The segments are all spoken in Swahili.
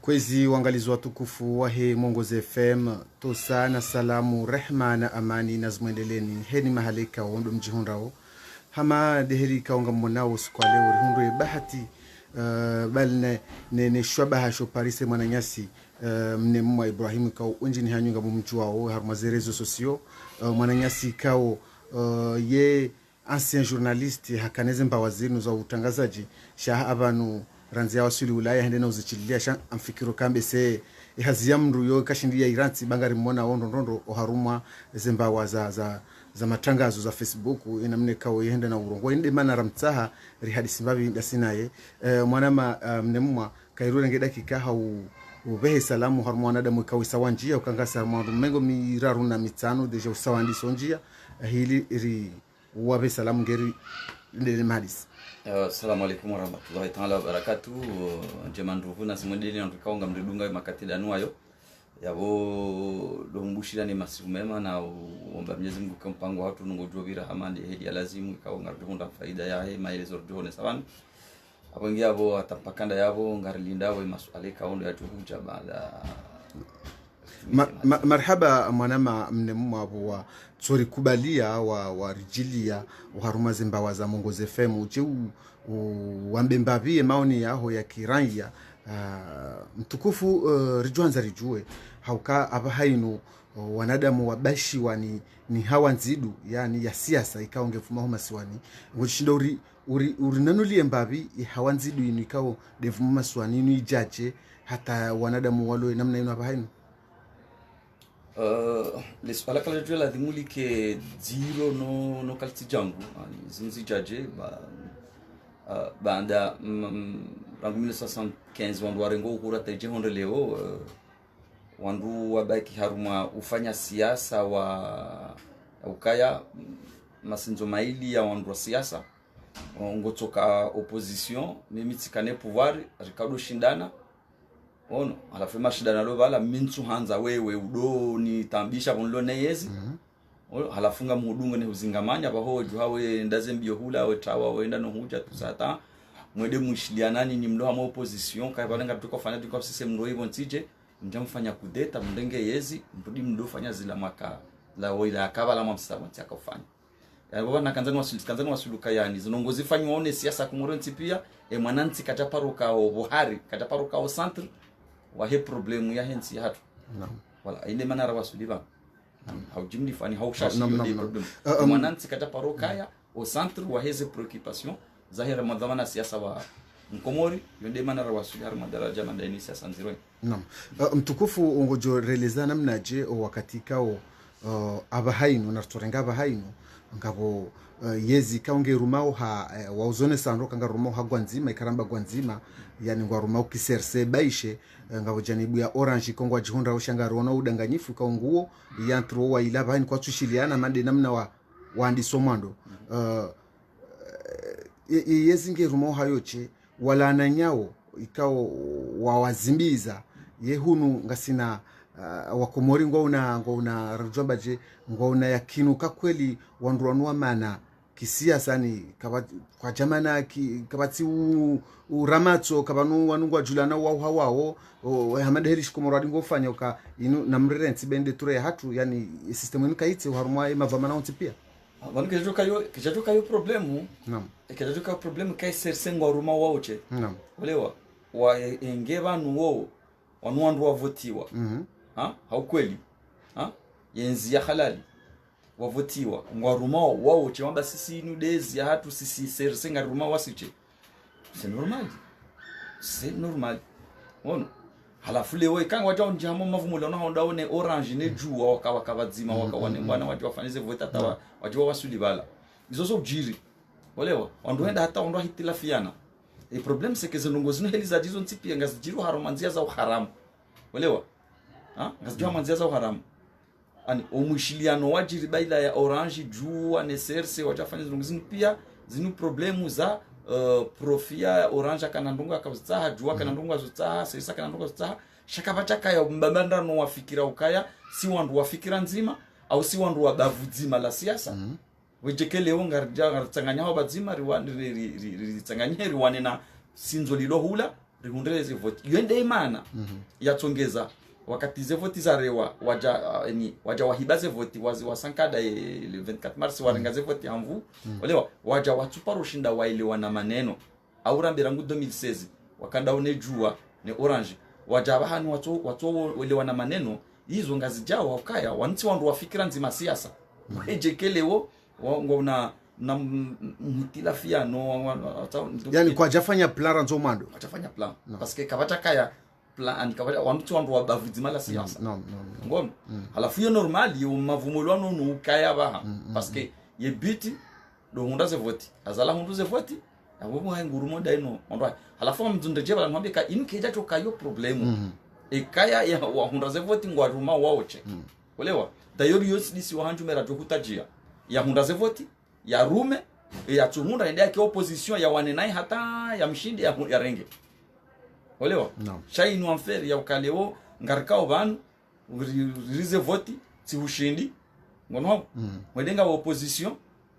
Kwezi wangalizi watukufu wahe Mwongozi FM tosa na salamu rehma na amani na zimwendeleni heni mahalika wondo mjihunrao hama deheri kaunga mwanao siku leo rihundwe bahati bal ne shwabaha sho parise mwananyasi mne mwa Ibrahimu kao unjini hanyunga mumjuao harumaze rezo sosio mwananyasi kao ye ancien journaliste hakaneze mbawazinu za utangazaji shaha abanu ranzi ya wasuli ulaya hende na uzichililia shan amfikiro kambe se ihazia mru yo kashindia iranti bangari mwona rondo oharuma zembawa za matangazo za Facebook inamne kao yende na urongo inde mana ramtaha rihadisi mbabi ndasinaye mwanama mnemwa kairure ngeda kikaha ubehe salamu harmu wanadamu kawi sawanjia ukangasa mwandu mengo miraru na mitano deja usawandi sonjia hili iri wabe salamu ngeri ndele madis. Assalamu alaikum warahmatullahi ta'ala wabarakatuh. Jemanduhu na simwendeni ndikaonga mridunga makatida nuayo yabo dombushira ni masiku mema na omba Mwenyezi Mungu kampango watu nungojovira hamandi hedi lazimu ikaonga ndihunda faida yahe maelezo rjone sawan abongia abo atapakanda yabo ngarilinda we masuala kaondo ya tuhuja baada marhaba mwanama mnemu abo wa tsori kubalia wa rijilia uharuma zimbawa za Mwongozi FM uje wambembavie maoni yaho ya kiranya mtukufu rijuanza rijue hauka abahainu wanadamu wabashi wani ni hawa nzidu yani ya siasa ikawa ngefuma homa siwani ngoshinda uri nanulie mbavi hawa nzidu inu ikawa devuma siwani inu ijaje hata wanadamu walo namna inu abahainu leswala kala jua la dimuli ke zero no kalti jangu zinzi jaje banda rangu 1975 wandu warengo ukura teje honde leo wandu wabaki haruma ufanya siasa wa ukaya masinzo maili ya wandu wa siasa ngotoka opposition mimi tikane pouvoir Ricardo shindana ono alafu mashindana lo bala mintu hanza wewe udo ni tambisha bonlo neyezi halafunga muhudunga ne uzingamanya bahoju hawe ndaze mbio hula we tawa wenda no huja tusata mwede mushilianani ni mlo hama opposition kai balenga tukofanya tukwa sisi mlo hivyo ntije mjamfanya kudeta mndenge yezi mpudi mdo fanya zila maka la wila akabala mamsaba ntaka ufanya yani baba nakanzani wasuluka yani zinongozi fanywa one siasa kumurenti pia mwananti kataparuka o Buhari kataparuka o centre wa he problemu ya hensi hatu wala ile manara wasuliba haujimni fani haushashi ile problem mwananti kataparuka ya o centre wa heze preoccupation zahira madhamana siasa wa mkomori yonde manara wasuli madaraja mandani siasa nziro mtukufu ungojo realiza namnaje wakati kao abahainu na turenga abahainu ngabo yezi kaunge rumao wauzone sanro kanga rumao hagwanzima ikaramba gwanzima yani ngwa rumao kiserse baishe ngabo janibu ya orange kongwa jihunda ushanga rona udanganyifu kaunguo yantro wa ilaba ni kwa tushiliana mande namna wandi somando yezi nge rumao hayoche wala nanyao ikao wawazimbiza yehunu ngasina wakomori ngona rajombaje ngona yakinuka kweli wanduanua mana kisiasa ni kwa jamana kabati uramatso kabanu wanungwa julana wao hamadheri shikomoradi ngofanya uka inu namrerenti bende ture hatu yani system inu kaiti harumwa mavamana onti pia wanu kijajoka yo problemu kijajoka problemu kai sersengo aruma waoche olewa wa engeba nuwo wanuandu wavotiwa haukweli yenzi ya halali wavotiwa ngwarumao wao chemba sisi nudezi ya hatu sisi sersenga ruma wasiche c'est normal ono halafu leo ikanga wacha njamo mavumulo na honda one orange ne jua wakawadzima wakawane bwana watu wafanize vota tawa wajua wasuli bala izozo ujiri olewa wandoenda hata ondo hitilafiana e problem c'est que zinongozi no heliza dizo ntipia ngazijiru haromanzia za uharamu olewa ngazijua manzia za uharamu ani omushiliano wajiri baila ya orange jua ne serse wachafanya zinongozini pia zinu problemu za profia orange kanandunga kabza jua kanandunga zota sersa kanandunga zota shakabacha kaya mbabanda no wafikira ukaya si wandu wafikira nzima au si wandu wabavudzima la siasa wejekele ongarja tsanganya wabadzima riwani tsanganya riwani na sinzo lilo hula rihundele ze voti yende imana yatsongeza wakati ze voti zarewa waja wahibaze voti wazi wasankada le 24 mars warenga ze voti amvu olewa waja watsupa rushinda waelewa na maneno aurambira ngu 2016 wakanda unejua ne orange waja bahani watu elewa na maneno hizo ngazi jao wakaya wanti wandu wafikira nzima siasa ejekelewo ngona na mhitilafiano yani kwa jafanya plan ranzo mando atafanya plan parce que kabata kaya plan kabata wantu wandu wabavuzima la siasa ngom alafu yo normal yo mavumulwano no kaya baha parce que ye biti do hunda ze voti azala hundu ze voti abo mo ngurumo daino ondwa alafu mzunde jeba ngombe ka inkeja to kayo problemu ekaya ya hunda ze voti ngwaruma waoche olewa dayori yosi wahanju mera to kutajia ya hunda ze voti ya rume ya tumunda ende yake opposition ya wanenai hata ya mshindi ya renge olewa shai no enfer ya ukaleo ngarikao banu rize voti si ushindi ngono mwedenga wa opposition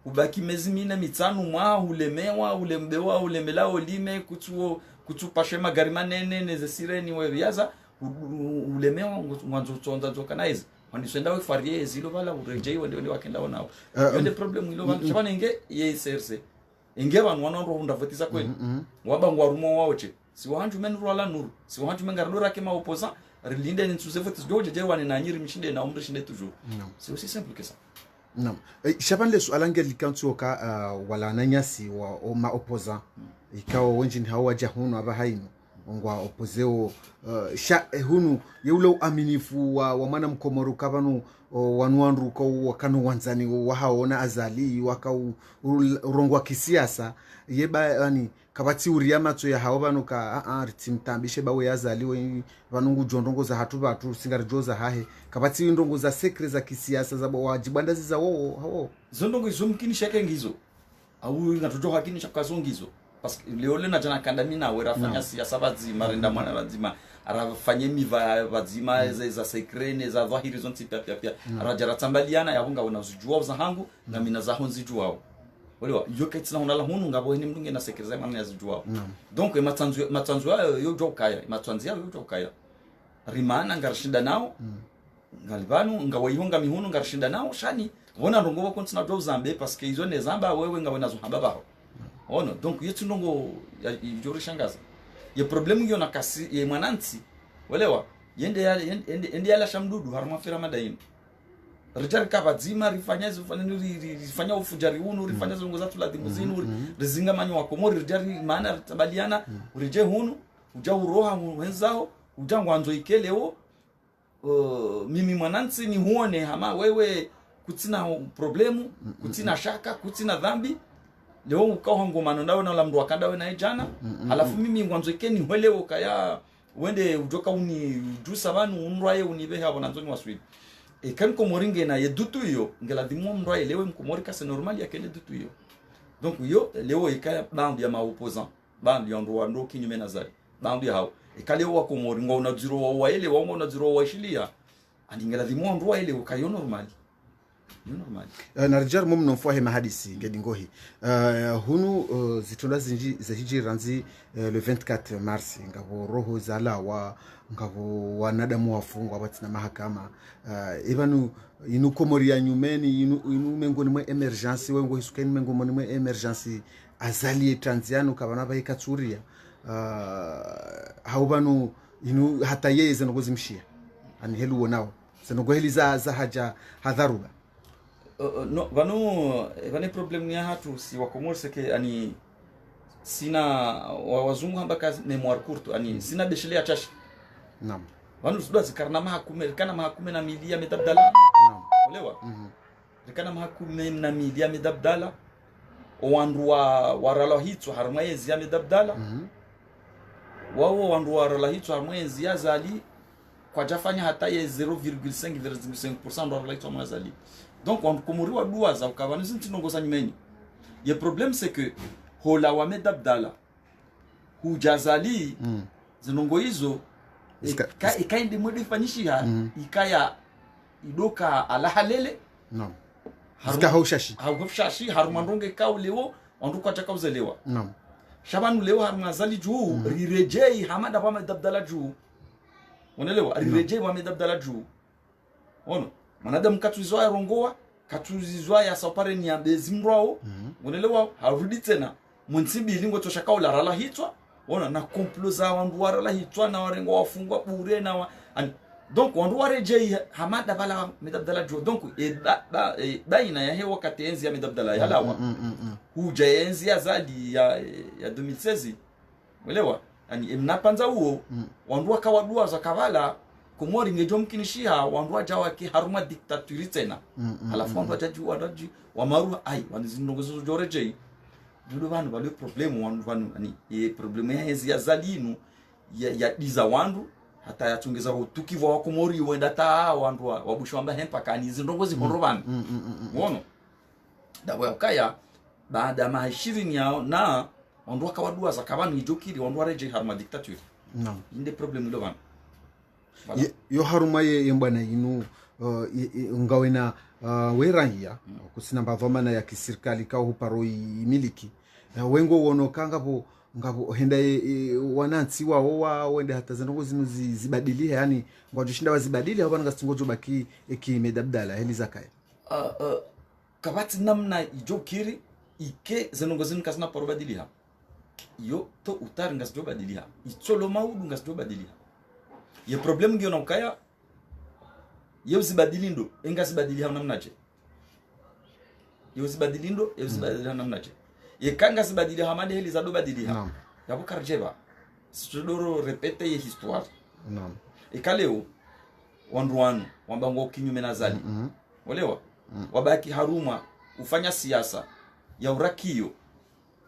ubaki mezi mine mitano mwa ulemewa ulembewa ulemelao lime kutupashe magari manene neze sireni weriaza ulemewa mwanzo tonza jokanaize wanisenda wefarie zilo bala urejei wende wakenda nao yende problem ilo bana chabana inge yeserse inge banu wanondo hunda votiza kweli waba ngwarumo waoche si wahanju menuru wala nuru si wahanju mengaradora kema opposa relinde ni tuze votis doje je wane na nyiri mishinde na umre shinde toujours c'est aussi simple que ça non shaban le suala ngeli kantuoka wala nanyasi wa ma opposant ikawa wenjini hawaja hunu aba haino ngwa opozeo hunu yeulo aminifu wa mwana mkomoru kabanu wanuanru ko wakanu wanzani wahaona azali wakau urongwa kisiasa yeba yani kabati uriyama to ya hawabanu ka ritimtambishe bawe yazali we vanungu jondongo za hatu batu singarijoza hahe kabati ndongo za sekre za kisiasa za wajibandazi za wo zondongo izomkini shake ngizo au ngatujoka kini shakazongizo parce que leole na jana kandamina werafanya siasa bazima renda mwana bazima arafanye miva bazima za sekrene za dhahiri zonti pia arajara tambaliana yabunga unazijua za hangu na mina za honzi juao olewa yoke tsina honala hunu ngabo ni mndunge na sekreza mwana yazijua donc matanzu yo jokaya matanzu yo jokaya rimana ngarshinda nao ngalibanu ngawayihonga mihunu ngarshinda nao shani wona ndongo kontsina jo zambe parce que izo ne zamba wewe ngawena zo hamba baho ono donc yetu ndongo yori shangaza ye problemu yo nakasi ye mwananti welewa yende yala shamdudu harma fira madaini rijar kabadzima rifanya ufujari unu rifanya zongo zatu la dimuzinu rizinga manyo wakomori rijar maana tabaliana urije hunu uja uroha wenzao uja ngwanzo ikeleo mimi mwananti ni huone hama wewe kutina problemu kutina shaka kutina dhambi leo ukaho ngomano ndawe na lamdu wakanda we na jana alafu mimi ngwanzo ikeni hwelewo kaya wende ujoka uni jusa banu unraye unibeha bonanzoni waswidi kan komoringe na yedutu yo ngela dimo mraye lewe mkomorika c'est normal ya kele dutu yo donc yo leo ikaya band ya ma opposant band ya ndo kinyume na zari band ya hao ikale wa komoringo na zero wa ile wa na zero wa shilia andingela dimo ndo ile ukayo normal normal narjar mum non fohe mahadisi ngedingohi hunu zitunda zinji za hijiranzi le 24 mars ngabo roho zala wa ngabo wanadamu wafungwa batina mahakama ibanu inu komoria nyumeni inu mengoni mwe emergency wengo hisukeni mengoni mwe emergency azali transiano kabana ba ikatsuria haubanu inu hata yeye zanogozimshia ani helu wonao zanogoheliza za haja hadharuba no vane problem ya hatu si wakomorse ke ani sina wazungu hamba kazi memoire courte ani sina beshele ya chashi naam vanu suda zikarna mahakume kana mahakume na milia medabdala naam olewa kana mahakume na milia medabdala owandu warala hitso harmayezi ya medabdala wao wandu warala hitso harmayezi ya zali kwa jafanya hata ye 0,5% ndo warala hitso mwazali donc on komoriwa dua za ukavani zintinongo za nyimeni ye problem c'est que hola wa medabdala hujazali zinongo hizo ikaende mwede fanyishia ikaya idoka alahalele no zika haushashi haushashi harumandonge kaulewo onduka chakauzelewa no shabanu leo haruma zali juu rirejei hamada wa medabdala juu unaelewa rirejei wa medabdala juu ono manadamu katuzwa rongoa katuzizwa ya sapare ni ambezimrao unaelewa harudi tena munsibi lingo toshakao la rala hitwa ona na komploza wandu warala hitwa na warengo wafungwa bure na donc wandu warejei hamada bala medabdala juu donc baina ya hewa katenzi ya medabdala ya lawa huja enzi ya zadi ya 2016 unaelewa yani mnapanza huo wandu wakawadua za kavala Komori ngejo mkinishia wandu wajawa ki haruma diktaturi tena halafu wandu wajaji wamaru ai wanizindongozo jorejei dudu vanhu vale problemu wandu vanhu ani problemu ya enzi ya zalinu ya diza wandu hata yatungeza utukivu wa Komori wenda ta wandu wabusha wamba hempa kani zindongozi hondo vanhu uono dawa ukaya baada mahishiri yao na wandu wakawadua za kabanu ijokiri wandu warejei haruma diktaturi inde problemu ilo vanhu yo haruma ye mbwana inu ngawena werahia kusina mbavamana ya kisirikali ka huparo imiliki wengo wono kangabo ngabo henda wanansi wao wende hata zanongo zinu zibadilia yani ngwajishinda wazibadili hapa ngasingojo baki ekimedabdala heli zakaya kabati namna ijokiri ike zanongo zinu kasina parobadilia yo to utar ngasjo badilia itsolo maudu ngasjo badilia ye problem ngiona ukaya ye uzibadilindo engasibadilia namnaje ye uzibadilindo ye uzibadilia namnaje ye kanga sibadilia hamade heli zado badilia yabo karjeba sidoro repete ye histoire ikaleo wanduanu wambango kinyume na zali olewa wabaki haruma ufanya siasa ya urakio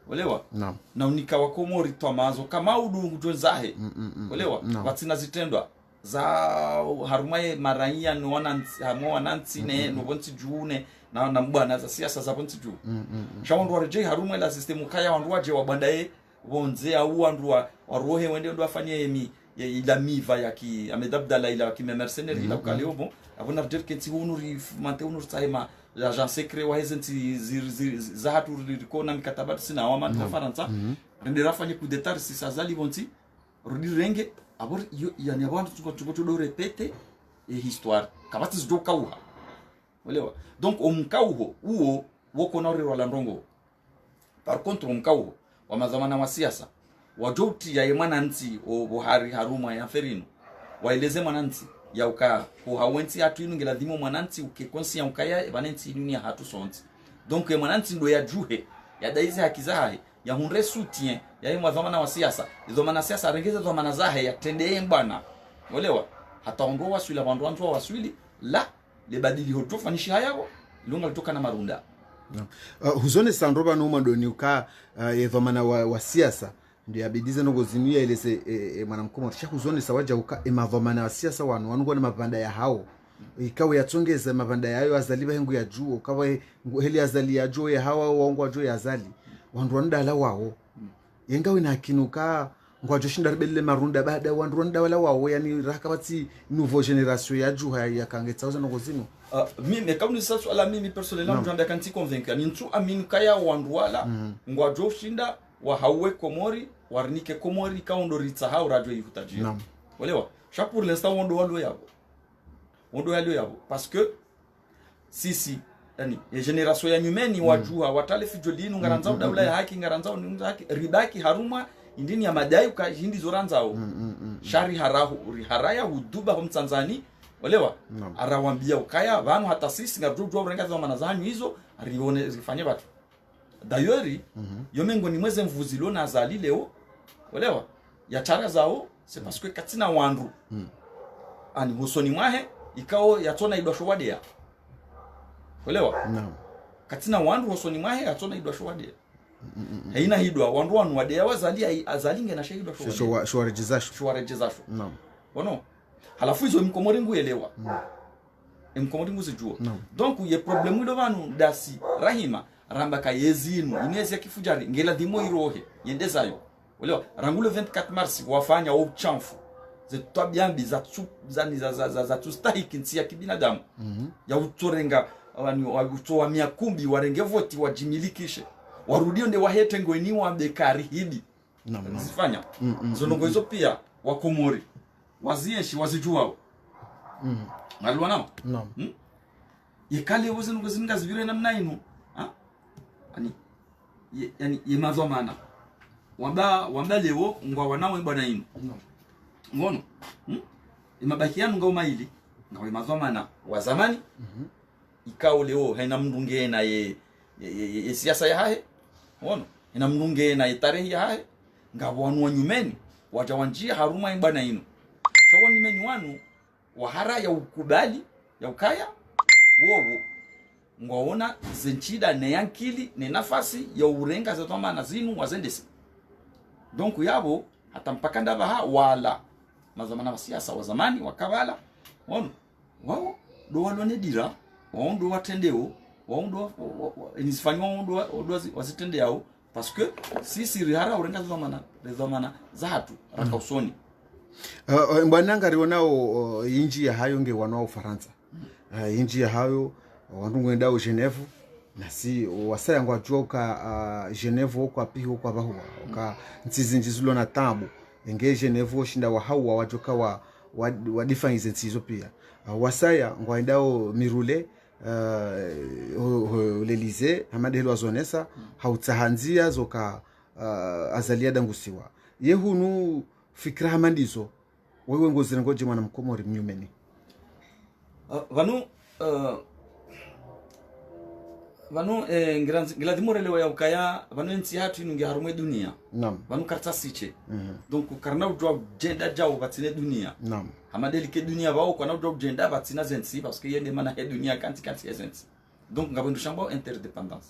olewa na unika wa Komori twamazo kama udungu jonzahe olewa watina zitendwa za harumaye maranya no wanansi ne no bonti june na mbwana za siasa za bonti juu shawandu wareje haruma la system kaya wandu waje wabandaye bonze au wandu warohe wende ndo afanye ila miva ya ki amedabdala ila ki mercenaire ila kaliobo abona dirkenti hunuri mante hunuri taima l'agent secret wa hezenti za hatu rikona mikataba sina wa manta faransa ndira fanye coup d'état si sazali bonti rudi renge abor yani abantu tuko do repete histoire kabati zidoka uha uelewa donc omkauho uo woko na uri ndongo par contre omkauho wa mazamana wa siasa wajoti ya mwananti o Buhari haruma ya ferino waeleze mwananti ya uka ko hawenti atu inu ngeladhimo mwananti ukekonsi ya ukaya banenti inu ya hatu sonti donc mwananti ndo ya juhe ya daize hakizahe ya hunre soutien ya yemo dhamana wa siasa dhamana siasa rengeze dhamana zahe ya tendeye mbana uelewa hata ondoa waswili wandu waswili la le badili hoto fanishi hayao lunga kutoka na marunda huzone sandroba no madoni uka dhamana wa siasa ndio yabidize no gozinia ilese mwanamkomo huzone sawaja uka emadhamana wa siasa wanu na mabanda ya hao ikawe yatongeza mabanda yayo azaliba hengu ya juu kawe heli azali ya juu ya hawa waongo juu ya azali wandu ndala wao yengawe na kinuka ngwajo shinda rebelle marunda baada wandu ndala wao yani rakabati nouveau generation ya juu ya kangetsa uza ngozino mimi kama ni sasa ala mimi personnellement njamba kanti convaincre ni ntu amini kaya wandu wala ngwajo shinda wa hawe Komori warnike Komori kaundo ritsa hao radio yutaji walewa chaque pour l'instant wondo walo yabo parce que si yani generation ya nyumeni wajua watale fijolinu ngaranza daula ya haki ngaranza haki ribaki haruma indini ya madai ka hindi zoranzao shari haraya huduba kwa Tanzania walewa arawambia ukaya vanu hata sisi ngarujwa urenga za manazanyu hizo rione zifanye watu d'ailleurs yomengo ni mweze mvuzilo na azali leo walewa ya chara zao c'est parce que katina wandu ani husoni mwahe ikao yatona idwasho wadea walewa katina wandu husoni mwahe yatona idwasho wadea haina hidwa wandu wanu wadea wazali azalinge na shahidwa shwarejezasho wono halafu hizo Mkomori nguelewa Mkomori nguzijua donc ye problème ndo vanu dasi rahima ramba ka yezinu ineze kifujari ngela dimo irohe yendezayo ulewa rangulo 24 mars wafanya au chamfu zetwa byambi za tustahiki nsi ya kibinadamu ya utorenga wani wa utoa miakumbi warenge voti wajimilikishe warudio nde wahete ngweni wa bekari hidi zifanya zonongo hizo pia wakomori wazieshi wazijuao alwa nao yekale woze ngozinga zivire namna ino yani yemazo mana wamba lewo ngwa wanao bwana ino ngono imabaki yanu ngao maili ngawe mazomana wa zamani ikao leo haina mndunge na ye siasa ya hahe ngono ina mndunge na tarehe ya hahe ngabonu wanyumeni wajawanjia haruma bwana ino shawoni meni wanu wahara ya ukubali ya ukaya wowo ngwaona zenchida ne yankili ne nafasi ya urenga za tomana zinu wazendesi donc yabo hata mpaka ndaba wala mazamana wa siasa wa zamani wakabala ono wao do walone dira wao ndo watendeo wao ndo inifanywa ndo wasitende yao parce que si rihara urenga za zamana zatu rakausoni mbwananga rionao inji ya hayo nge wanao Ufaransa inji ya hayo wandu ngenda u Geneva na si wasaya ngwa joka Geneva kwa piho kwa bahua ka ntsizinji zulo na tabu nge Geneva shinda wa hawa wajoka wa defense ntsizo pia wasaya ngwa ndao mirule l'Elysée amadelo azonesa hautsahanzia zoka azalia dangusiwa yehunu fikra hamandizo wewe ngozira ngoje mwana mkomori mnyumeni vanu ngiladimorelewa ya ukaya vanu nti hatu inungi harumwe dunia vanu kartasiche donc karna ujwa jenda jao batine dunia hamadeli ke dunia bao kana ujwa jenda batina zensi parce que yende mana he dunia kanti zensi donc ngabondu shamba interdépendance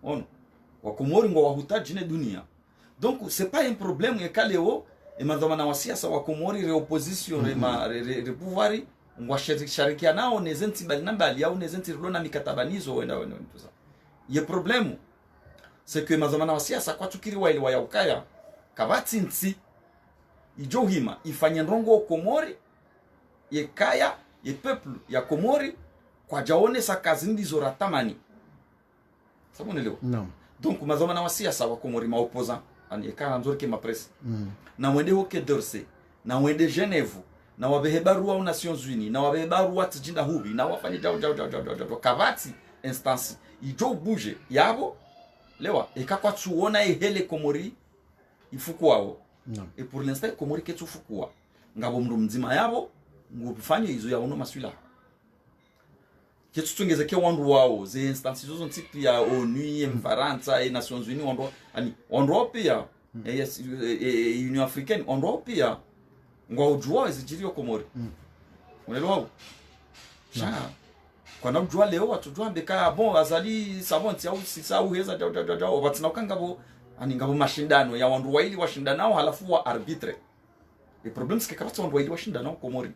on wakomori ngo wahutaji ne dunia donc c'est pas un problème yekaleo emadhamana wa siasa wakomori re opposition re pouvoir ngwashirikia nao nezenti bali nambali au nezenti rulona mikatabanizo wenda tuza ye problemu c'est que mazamana wa siasa kwa tukiri wa ile wa yaukaya kabati nti ijohima ifanye ndongo komori ye kaya ye peuple ya komori kwa jaone sakazi ndizo ratamani sababu leo donc mazamana wa siasa wa komori ma opposant ani ekana nzori ke ma presse na mwende hoke dorse na mwende Genève na wabehebarua wa Nations Unies na wabehebarua tijinda hubi na wafanye jao kavati instance ijo buje yabo lewa ekakwa tuona hele komori ifukuwao et pour l'instant komori ketu fukua ngabo mndu mzima yabo ngubifanye hizo ya uno maswila ketu tungeze ke wandu wao ze instance zozo ntipi ya ONU Mfaransa et Nations Unies wandu pia Union Africaine wandu pia ngwa ujua ezijirio komori unaelewa sha kwa na ujua leo watujua mbeka bon azali sabonti au sisa au heza batina ukangabo ani ngabo mashindano ya wandu waili washindanao halafu wa arbitre le problème c'est que kabati wandu waili washindanao komori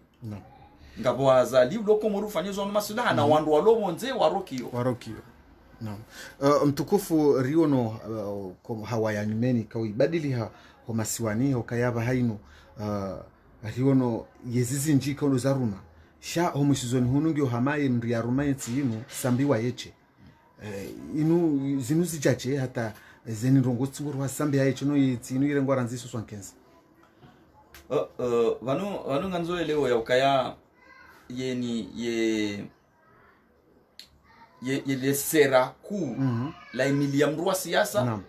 ngabo azali ulo komori ufanyizo na masuala na wandu walobonze warokio mtukufu riono hawaya nyumeni kawibadili ha homasiwani hokayaba haino riono yezizi njika ono zaruma sha homusizoni hunungi hamaye mri ya ruma yetsi inu sambiwa yeche inu zinu zijache hata zeni rongo tsinguru wa sambi yeche no yetsi inu irengo ranziso 75 vanu nganzo leo ya ukaya ye sera ku la emilia mrua siasa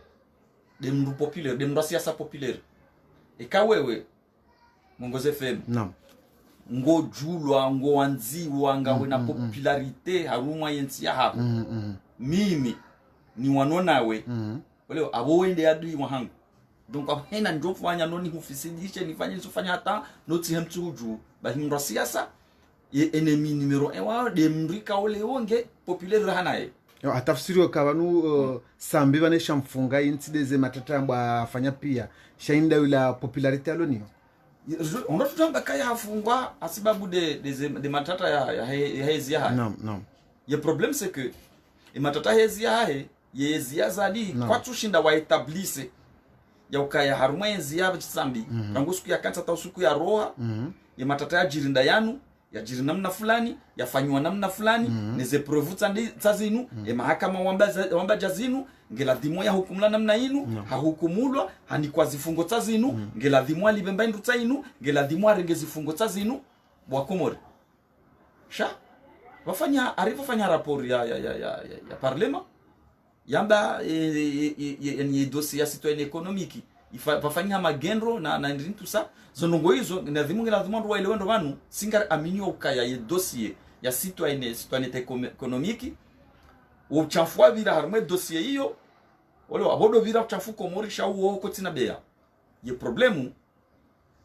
de mru populaire de mru siasa populaire ekawewe Mongoze FM ngo julwa ngo wanziwa ngawe na popularité haruma yensi ya hapo mimi ni wanonawe wale abo wende adui wahangu donc abena ndio fanya noni hufisidishe nifanye nisofanya hata noti hemtuju bali mru siasa ye ennemi numero 1 wa de mrika ole onge populaire hanaye atafsiri kwa wanu sambi bane shamfunga insideze matatamba afanya pia shainda ila popularité alonio on a tout temps bakaya hafungwa asibabu de matata ya hezi ya hai le problème c'est que e matata hezi ya hai yezi ya zali kwa tushinda wa etablisse ya ukaya haruma hezi ya bisambi rango siku ya kansa ta usiku ya roha ye matata ya jirinda yanu yajiri namna fulani yafanywa namna fulani neze preuve tsazinu e mahakama wamba jazinu ngeladhimwa ya hukumla namna inu hahukumulwa hanikwa zifungo tsazinu ngeladhimwa libemba ndu tsainu ngeladhimwa renge zifungo tsazinu bwakomori sha wafanya rapport ya parlement yamba ni dossier ya citoyen économique wafanya magendro na tout ça zonongo hizo na dhimungi la dhimundu wa ilewendo wanu singa aminio ukaya ye dossier ya citoyenneté économique uchafua vira harumwe dossier hiyo wale abodo vira uchafu komori shauo ko tina beya ye problemu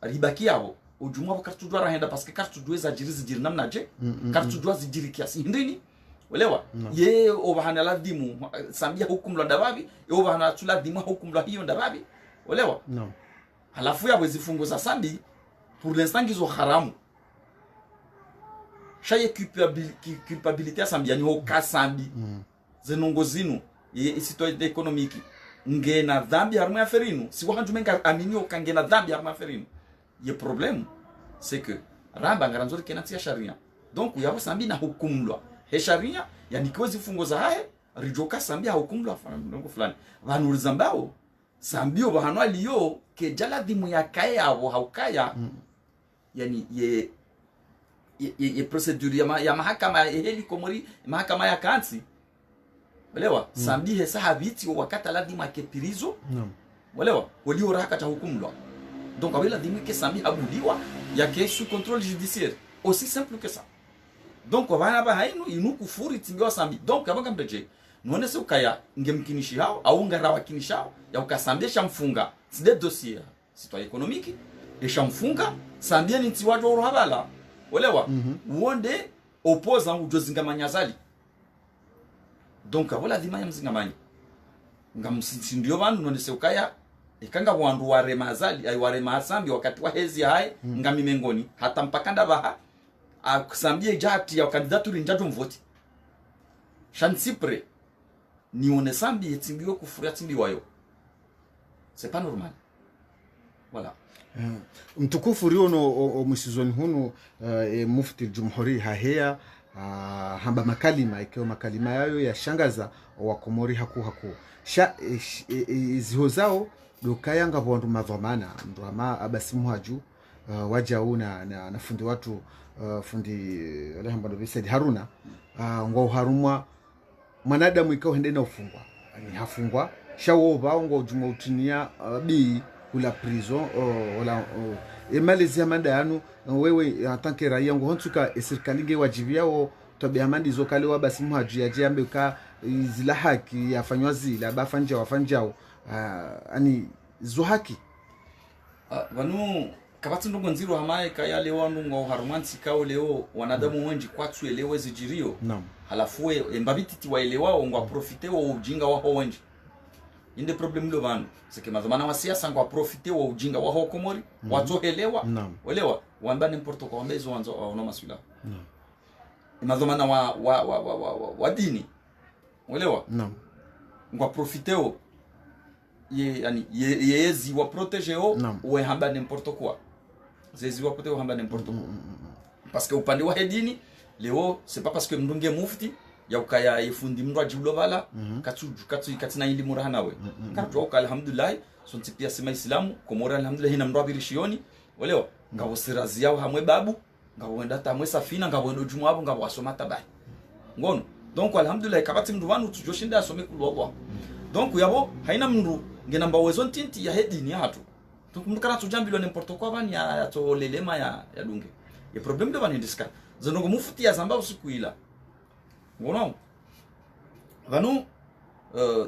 ribaki yabo ujumwa wakati tudwa rahenda parce que carte tudweza jirizi jiri namna je carte tudwa zijiri kiasi ndini Olewa ye obahana la dimu sambia hukumlo ndababi ye obahana tula dimu hukumlo hiyo ndababi olewa no halafu ya wezifungo za sambi pour l'instant gizo haramu shaye culpabilité sambia ni ho kasambi zenongo zinu ye citoyenneté économique ngena dhambi harmu ya ferinu si wahanju menga amini okangena dhambi harmu ya ferinu ye problème c'est que ramba ngaranzori kenatia sharia donc yabo sambi na hukumlwa he sharia yani kiwezi fungo za hae rijoka sambi ha hukumlwa fanongo fulani vanuliza mbao sambio bahanwa liyo ke jala dimu ya kaya abo haukaya yani ye procedure ya mahakama ya heli komori mahakama ya kansi Walewa sambi he sahabiti wakata la dimu akepirizo walewa walio raka cha hukumlwa donc avec la dimu ke sambi abuliwa ya ke sous contrôle judiciaire aussi simple que ça donc wana ba hainu inu kufuri tingewa sambi donc abanga mbeje nuone se ukaya ngemkinishi hao au ngarawa kinishi hao ya ukasambia mfunga side dossier citoyen économique et shamfunga sambia ni tiwajo rohabala olewa uonde opposant ujozingamanya zali donc abola dimanya mzingamanya ngamsindio bantu nuone se ukaya ikanga wandu warema zali ay warema sambi wakati wa hezi hai ngamimengoni hata mpakanda baha akusambia jati ya kandidaturi njatu mvoti shansipre nione sambi etimbiwe kufuria timbi wayo c'est pas normal voilà mtukufu riono omusizoni hunu mufti jumhuri hahea hamba makalima ikiwa makalima yayo ya shangaza wa Komori haku sha ziho zao dokaya ngabondu madhamana ndo ama abasimu haju wajau na fundi watu fundi wale hamba ndo Said Haruna ngo harumwa mwanadamu ikao hende na ufungwa ani hafungwa shawo baongo ujuma utinia bi kula prison wala emalezi amanda yanu wewe en tant que raia ngo hontuka serikali nge wajibia o tobe amandi zokale wa basi muhaji yaje ambe ka zila haki yafanywa zila bafanja wafanjao ani zo haki vanu kabati ndongo nziro hamaye kaya leo ndongo harumansi kao leo wanadamu wengi kwatu elewe zijirio naam halafu embabiti tiwaelewa ngo profite wa ujinga wa ho wengi inde problem lo banu sike madhamana wa siasa ngo profite wa ujinga wa ho Komori watoelewa elewa wamba n'importe quoi mbezo wanzo ona maswila madhamana wa dini elewa ngo profite o yani yezi wa protéger o hamba n'importe quoi zezi wa protéger hamba n'importe quoi parce que upande wa dini leo c'est pas parce que mndunge mufti ya ukaya ifundi mndwa jiblovala katina ili murahana we katwa ukala alhamdulillah sonti pia sema islamu Komori alhamdulillah hina mndwa birishioni walewa ngabo sirazi yao hamwe babu ngabo enda tamwe safina ngabo ndo jumu abo ngabo asoma tabai ngono donc alhamdulillah kabati mndu wanu tujoshinda asome kulobwa donc yabo haina mndu ngena mbawezo ntinti ya hedini hatu tukumukana tujambilo n'importe quoi bani ya to lelema ya dunge ye problem de bani diska zanongo mufti ya zamba usiku ila ngono vanu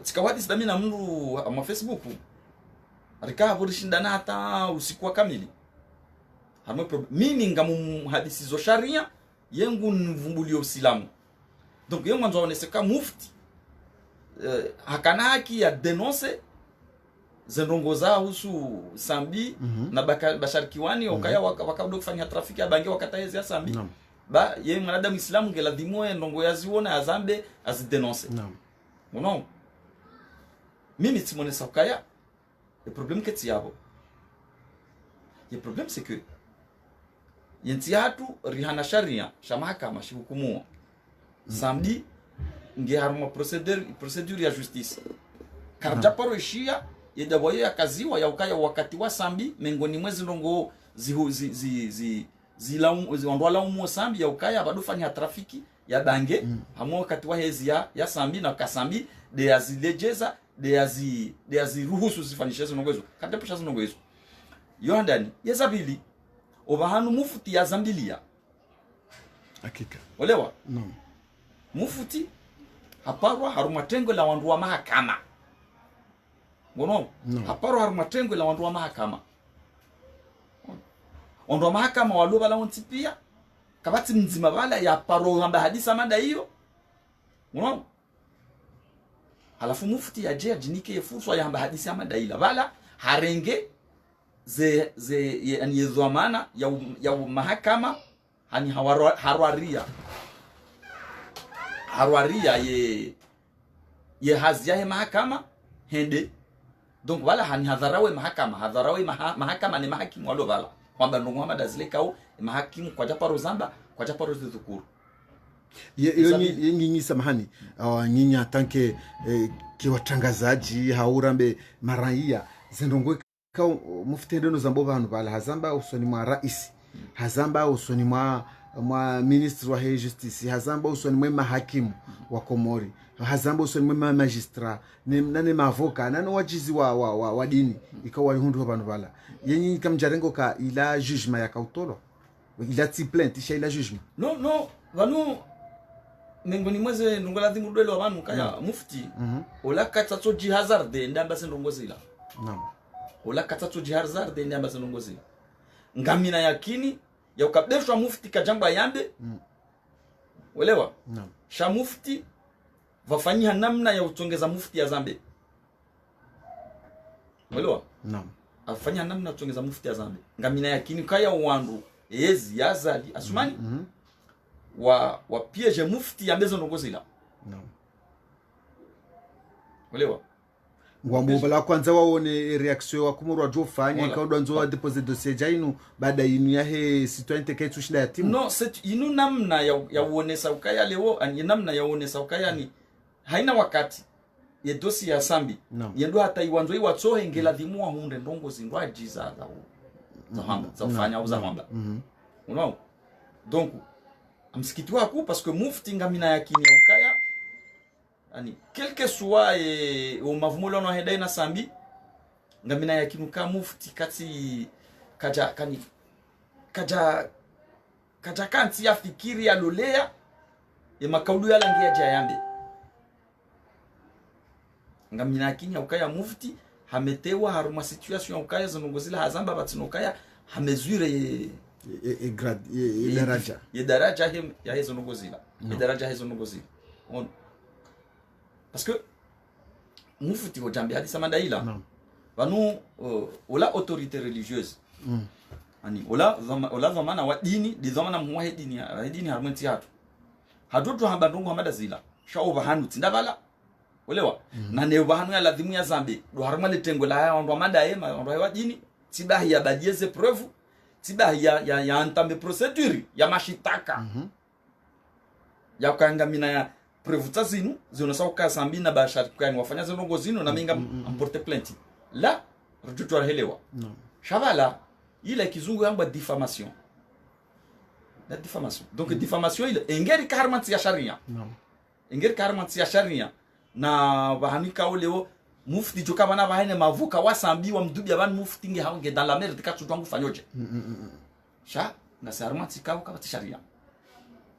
tikawadi sidami na mndu ama Facebook arika burishindana hata usiku wa kamili hamwe problem mimi ngamu hadisi zo sharia yengu nvumbulio usilamu donc yengu nzo oneseka mufti hakana haki ya denonce zenrongo za husu sambi na Bashar Kiwani okaya wakabdo kufanya trafiki ya bangi wakataezi ya sambi ba ye mwanadamu Islamu ngeladhimwe ndongo yaziona azambe azidenonce non mimi timone sakaya le problème que tu as le problème c'est que yenti hatu rihana sharia sha mahakama shihukumua samedi nge haruma procedure ya justice karja paro ishia yedaboye ya kaziwa ya ukaya wakati wa sambi mengoni mwezi ndongo zilaumu umo sambi ya ukaya badufanya trafiki ya dange hamo wakati wa hezi ya sambi na kasambi de azilejeza de aziruhusu zifanyishe zo nongozo katepesha zo nongozo yohandani yezabili obahanu mufuti ya zambilia hakika olewa no mufuti haparwa harumatengo la wandu wa mahakama ngono haparwa harumatengo la wandu wa mahakama wandu wa mahakama waluba la ontipia kabati mzima bala ya paro ngamba hadisa manda hiyo ngono halafu mufuti ya je jinike fursa ya hamba hadisa manda ila bala harenge yani yezwamana ya mahakama hani harwaria ye hazia he mahakama hende donc wala hani hadharawe mahakama ni mahakimu walo wala kwamba ndo Muhammad azilekao mahakimu kwa japaro zamba kwa japaro zizukuru nyinyi samahani nyinyi atanke kiwatangazaji haurambe maraia zindongwe ka mufutendeno zambo vanhu vala hazamba usoni mwa rais hazamba usoni mwa ministre wa justice hazamba usoni mwa mahakimu wa Komori hazamba usoni mwa magistrat nane mavoka nane wajizi wa dini ikawa hundu vanhu vala yenyi kamjarengo ka ila jugement ya kautolo ila ti plainte isha ila jugement no vanu mengoni mweze ndongola dhingu dwelo vanu kaya mufti ola katso jihazarde ndamba sendongozila naam ola katso jihazarde ndamba sendongozila ngamina yakini ya ukabdeshwa mufti kajamba yambe uelewa naam sha mufti vafanyia namna ya utongeza mufti ya zambe uelewa naam afanya namna utongeza mufti ya zambe ngamina yakini kaya wandu yezi yazali asumani wa piège mufti ya mbezo ndongozila naam uelewa ngwambo bala kwanza waone reaction wa kumurwa jofanya ikaudwa nzo deposit dossier jainu baada yinu ya he citoyen teketu shida ya timu no set inu namna ya uonesa ukaya leo ani namna ya uonesa ukaya ni haina wakati ye dossier ya sambi yendo hata iwanzo iwatsohe ngela dhimua hunde ndongozi ndo ajiza za hamba za ufanya au za hamba unaona donc msikiti wako parce que mufti ngamina yakini ukaya ani quelque soit au mavumulo no hedai na sambi ngamina yakinuka mufti kati kaja kanti ya fikiri ya lolea ya makaulu ya langi ya jayambe ngamina yakini ukaya mufti hametewa haruma situation ukaya zonongozila hazamba batinokaya hamezwire daraja ya hizo nongozila daraja hizo nongozila on parce que mufti ho jambi hadisa mandaila vanu ola autorité religieuse ani ola zamana wa dini di zamana muwa dini harumenti hatu hamba ndongo hamada zila shaoba hanu tindabala olewa na ne bahanu ya ladhimu ya zambi do haruma letengo la ya ndo amanda yema ndo wa dini tibahi ya badieze preuve tibahi ya antambe procedure ya mashitaka ya kangamina ya preuve zinu zinosa ukasambi na bashar kwani wafanya zinongo zinu na minga amporte plainte la rujutu helewa shavala ile kizungu yamba diffamation la diffamation donc diffamation ile engeri karmanti ya sharia engeri karmanti ya sharia na bahanika oleo mufti joka bana bahene mavuka wasambi wa mdubi abantu mufti nge haunge dans la merde katsu twangu fanyoje sha na sarmanti kawo kabati sharia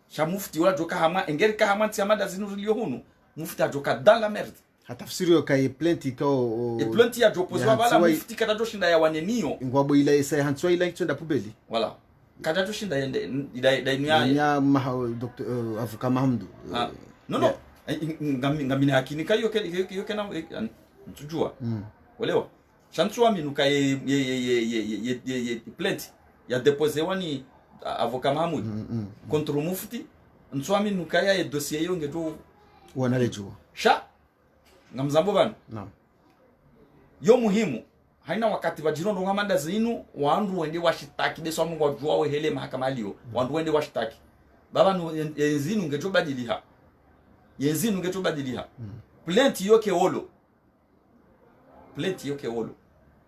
sha mufti wala joka hama engeri ka hama tiamada zinu liyo hunu mufti ajoka dans la merde hatafsiri kai plainte ko e plainte ya jopozwa bala mufti kada joshinda ya wanenio ngwabo ile sai hanswa ile kitenda pubeli voilà kada joshinda yende ida ya docteur avocat Mahamdu no ngamina hakini kayo na tujua uelewa chantua minuka ye plainte ya déposer wani avocat Mahmoud contre mufti nswami nuka ya dossier yonge do wanalejua sha ngamzambo bana naam yo muhimu haina wakati wajirondo ngamanda zinu wandu wende washitaki beso mungu wajua we hele mahakama alio wandu wende washitaki baba no yenzinu ngetobadiliha yenzinu ngetobadiliha plenty yoke olo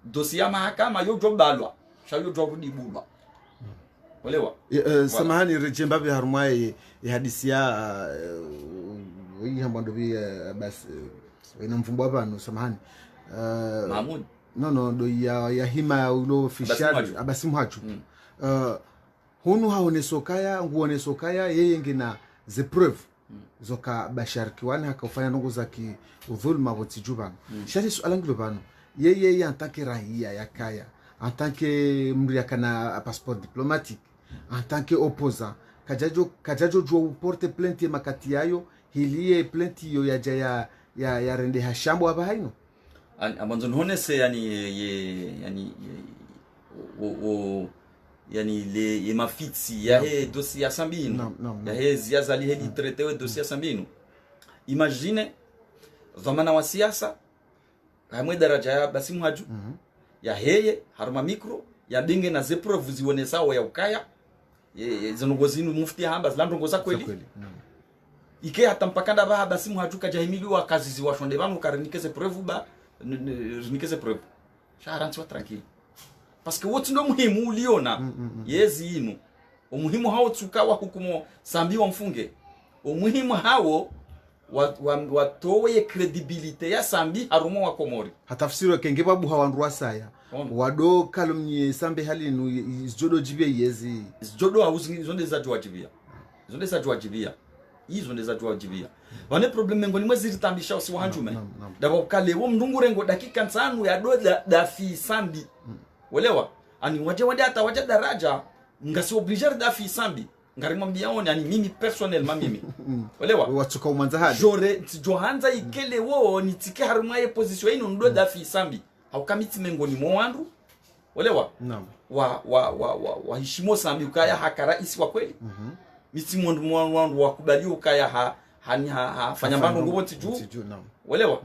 dosi ya mahakama yo jobalwa shayo jorudi buba olewa samahani rejemba bi harmai hadisi ya hii hambo bi bas ina mfumbo hapa samahani Mahmud no do ya hima ulo official abasimu hachu hunu haone sokaya yeye ngina ze preuve zoka basharkiwana hakafanya ndongo za ki udhulma wotijuba shati suala ngilo bano yeye en tant que raia ya kaya en tant que mri kana passeport diplomatique en tant que opposant kajajo jo porte plainte makati yayo hilie plainte yo ya rende hashambo hapa haino ambazo honese yani le mafitsi ya he dossier ya Sambinu ya he ziazali hedi tretewe dossier ya Sambinu. Imagine dhamana wa siasa kamwe daraja ya basimu haju ya heye haruma mikro ya binge na zeprove zione sawa ya ukaya zonogozinu mufti hamba zilandongoza kweli ike hata mpakanda ba basimu haju kajahimiliwa kazi ziwashonde banu karenikeze preuve ba nikeze preuve sharanti wa tranquille parce que wote ndo muhimu uliona yezi inu umuhimu hao tukawa hukumo Sambi wa mfunge umuhimu hao watowe credibility ya Sambi harumo wa Komori hatafsiri kenge babu hawandwa saya wado kalumnye Sambi halinu izjodo jibia yezi izjodo hauzi zonde za tuwajibia hizo ndeza tuwajibia wane problem ngoni mwezi ritambisha usi wahanjume dabo kale wo mndungurengo dakika nsanu ya do da fi Sambi welewa ani waje hata waje daraja ngasi obliger da fi Sambi ngari mwambiaone ani mimi personnellement mimi welewa watuka umanza hadi jore johanza ikele wo nitike harumaye position ino ndo da fi Sambi au kamiti mengoni mwandu welewa naam wa hishimo Sambi ukaya hakara isi wa kweli miti mwandu wakubali ukaya fanya mbango ngoboti juu welewa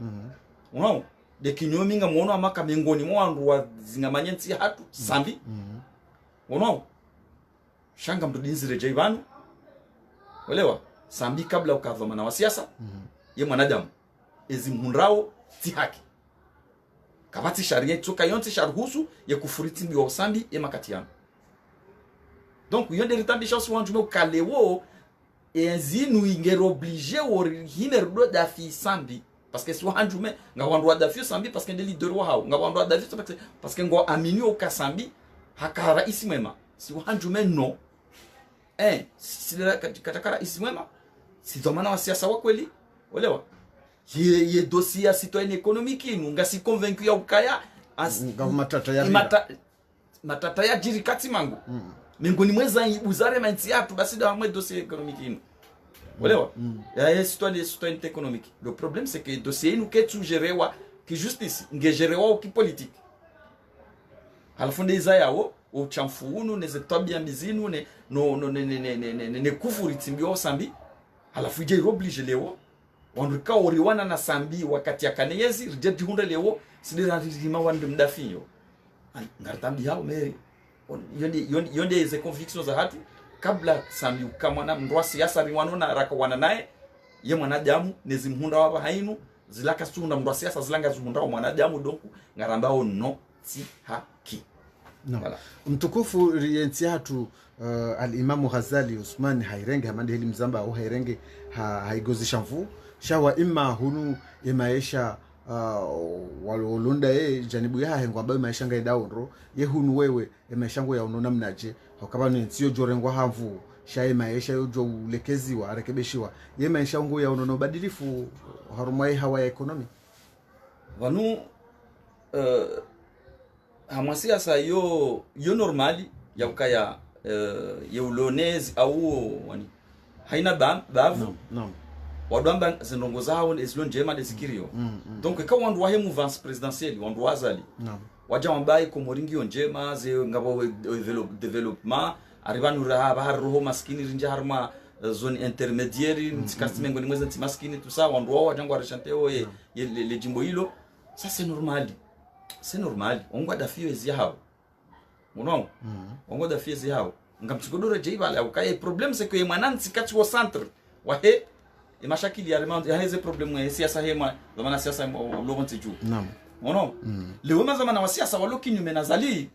unao de kinyominga muono amaka mengoni mwandu wa zingamanyenti hatu Sambi unao shanga mtudinzire jaivanu welewa Sambi kabla ukavama na wasiasa ye mwanadamu ezimhunrao ti haki kabati sharia tsoka yonti sharuhusu ye kufuriti mbi wa Sambi ye makatiano donc yonde ritambisha wanjume ukalewo ezinu ingero obligé or himerdo da fi Sambi parce que si wanjume nga wandu da fi Sambi parce que ndeli de roi hao nga wandu da fi parce que ngo amini o Kasambi hakara isi mwema si wanjume no si katakara isi mwema si domana wa siasa wa kweli olewa ye dossier citoyen économique nga si convaincu ya ukaya nga matata ya jiri kati mangu mengoni mweza uzare manti yatu basi da mwe dossier économique inu olewa ya citoyen économique le problème c'est que dossier inu ke tu gerewa ki justice nge gerewa ki politique halafunde izayao o chamfuunu neze tabia mizinu ne kufuri timbio Sambi halafu je oblige lewo wanduka oriwana na Sambi wakati akaneyezi reject hunde lewo sidira rizima wandu mdafinyo ngartambi hao meri yonde ze convictions za hatu kabla Sambi ukamwana mndwa siasa riwanona rakawana naye ye mwanadamu nezimhunda waba hainu zilaka sunda mndwa siasa zilanga zihunda wa mwanadamu donku ngarambao no si haki no. Voilà. Mtukufu rienti hatu al-Imamu Ghazali Usman hairenge hamande hili mzamba au hairenge haigozisha mvu shawa ima hunu imaesha walolunda janibu ya hengo ambayo maisha nga idaunro ye hunu wewe maisha ngo ya unona mnaje hakaba ni ntio jorengwa hamvu shaye maisha yojo ulekeziwa arekebeshiwa ye maisha ngo ya unona badilifu harumai hawa ya ekonomi vanu hamasiasa yo normali ya ukaya ye ulonezi au wani haina bavu no. Wadamba zinongo zao ezilo njema dezikirio donc ka wandu wahe mouvance présidentielle wandu wazali waja wambaye ko moringio njema ze ngabo development aribanu raha roho maskini rinja harma zone intermédiaire ntikasimengo ni mwezi maskini tout ça wandu wao wajango arishanteo ye le jimbo hilo ça c'est normal c'est normal ongo dafio ezi hao unaona ongo dafio ezi hao ngamtsigodora jeiba la ukaye problem c'est que manansi kati wo centre wa he mashakili ya remand ya heze problem ya siasa hema zamana siasa logonte juu naam unaona leo mazamana wa siasa walokinyume na zali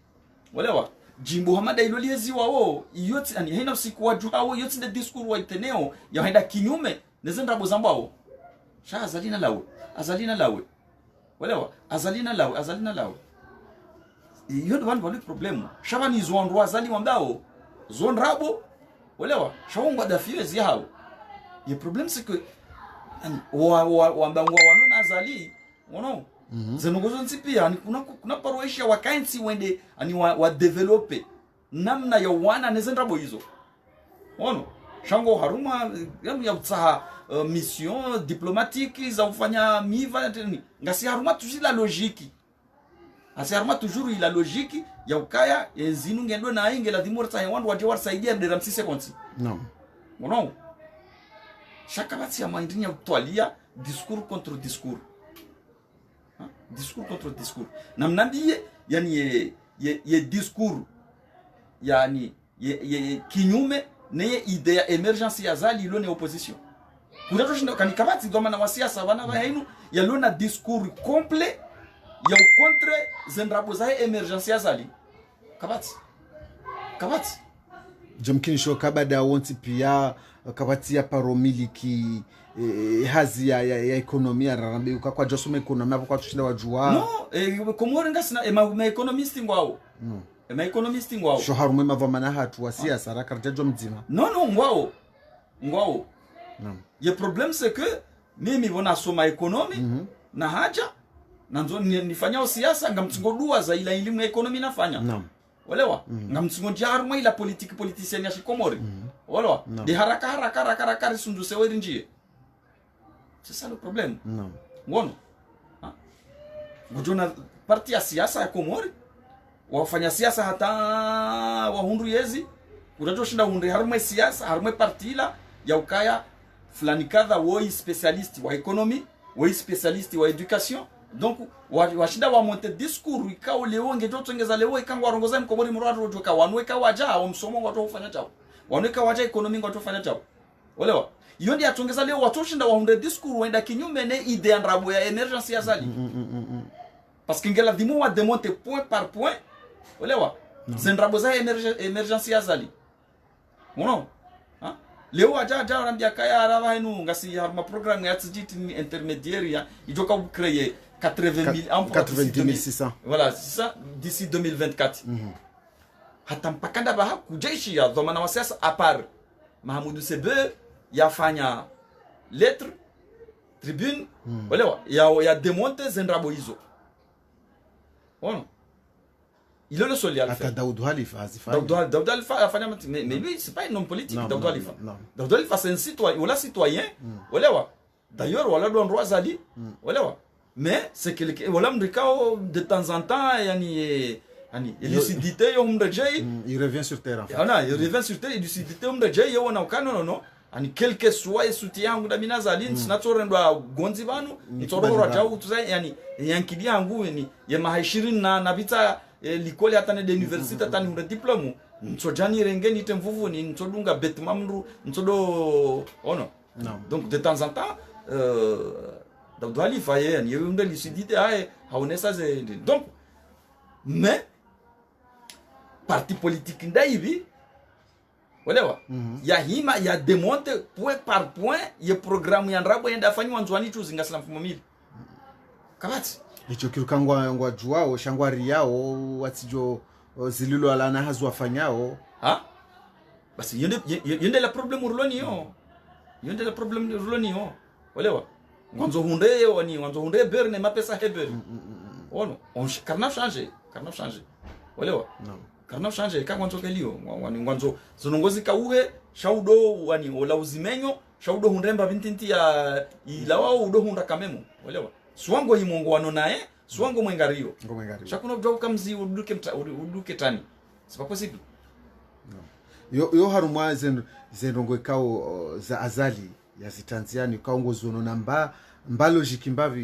walewa jimbo hamada iloli hezi wao yote ani haina usiku wa juu hao yote de discours wa iteneo ya haenda kinyume nezenda bozambao sha azalina lawe walewa azalina lawe yote wale problem shabani zondwa azali wambao zondrabo walewa shawongwa dafio ezi hao le problème c'est que wa mbangwa wanona azali unaona zenongozo nsipi ani kuna paroisha wakainsi wende ani wa developer namna ya wana nezendrabo hizo unaona shango haruma ya utsaha mission diplomatique za kufanya miva ngasi haruma toujours la logique asi haruma toujours la logique ya ukaya ezinu ngendo na inge la dimorta ya wandu waje wasaidia de Ramsey konti non unaona chaque bati ya maindini ya utwalia discours contre discours discours contre discours namnambie yani ye discours yani ye kinyume neye idea emergence ya zali ilone opposition kudato shindo kanikabati doma na wasiasa bana bainu ya lona discours complet ya contre zendrabo za emergence ya zali kabati jomkini sho kabada wonti pia kabati ya paromiliki hazi ya ekonomia rarambe ukakwa josome ekonomia hapo kwa tushinda wajua no komore ngasina ma economist ngwao ma economist ngwao sho harume mavamana hatu wa siasa rakarjajo mzima non ngwao non le problème c'est que mimi bona soma ekonomi na haja nanzo nifanya siasa ngamtsingodua za ila elimu ya ekonomi nafanya naam walewa ngamtsingondia haruma ila politician ya shikomori walewa de haraka sundu seweri njie c'est ça le problème naam ngono gujona parti ya siasa ya Komori wafanya siasa hata wahundu yezi utato shinda hundu haruma siasa haruma partila ya ukaya fulani kadha woi specialist wa economy woi specialist wa education donc washinda wa monte discours ikao leo ngejoto ngeza leo ikangwa rongoza Mkomori murado joka wanweka waja au msomo watu ufanya chao wanweka waja economy watu ufanya chao olewa iyo ndi atongeza leo watu shinda wa hunde discours wenda kinyume ne idea ndrabo ya emergence ya zali parce que ngela dimo wa démonter point par point olewa zendrabo za emergence ya zali uno leo aja rambia kaya arava hinu ngasi harma programme ya tjiti intermédiaire ya ijoka créer 80,600 voilà c'est ça d'ici 2024 hata mpakanda ba kujeshi ya dhamana wa siasa à part Mahamudu Sebe yafanya lettre tribune olewa ya démonter zendrabo hizo ono il est le seul à le faire. Daoud Khalifa azifanya. Daoud Khalifa afanya mais lui c'est pas un homme politique. Daoud Khalifa. Daoud Khalifa c'est un citoyen, wala citoyen, wala. D'ailleurs wala don droit zali, wala. Mais c'est que wala mrikao de temps en temps yani lucidité yo mdjei, il revient sur terre. Voilà, il revient sur terre, lucidité mdjei yo na ukano no. Ani quelque soit soutien yangu da mina zali sinatorendwa gonzi banu, ntorora jau tuzai yani yankidi yangu ni ya mahashirini na bita likole hata ne de université hata ni diplôme ntsojani rengeni temvuvu ni ntsodunga betmamru ntsodo ono donc de temps en temps Daoud Khalifa yani yunde lucidité aye haonesa ze donc mais parti politique ndaivi walewa ya hima ya démonter point par point ye programme ya ndrabo yenda fanywa nzwani chuzinga sala mfumomili kabati icho kirukangwa ngwa juao shangwari yao watijo zililo alana hazu wafanyao basi yende la problem urloni yo yende la problem urloni yo walewa ngwanzo hunde berne mapesa heber ono on carnaf changer walewa carnaf changer ka ngwanzo kelio ngwanzo zonongozi kauhe shaudo wani ola uzimenyo shaudo hundemba bintinti ya ilawao udo hunda kamemo walewa suwango himongo wanonae suwango mwengario shakuna bjo kamzi uduke tani c'est pas possible yo harumwa zenongo ikao za azali ya zitanziani kaongo zono namba mba logique mbavi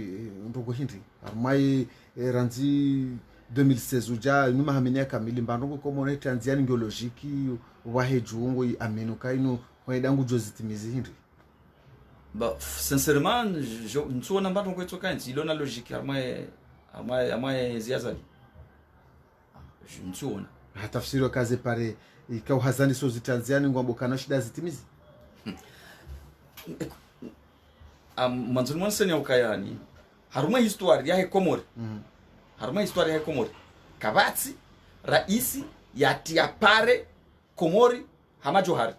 ndogo hindi mai ranzi 2016 uja numa hamenia kamili mbandongo komone tanziani ngio logique wahe juongo ameno kaino waidangu jozitimizi hindi. Bah, sincèrement, je ne sais pas donc quoi quand il a logique à moi ziazali. Je ne sais pas. Hatafsiri kaze pare ikau hazani so zitanziani ngwambo kana shida zitimizi. Manzoni mwanse ni ukayani. Haruma histoire ya Komori. Haruma histoire ya Komori. Kabatsi raisi ya tiapare Komori hama Johari.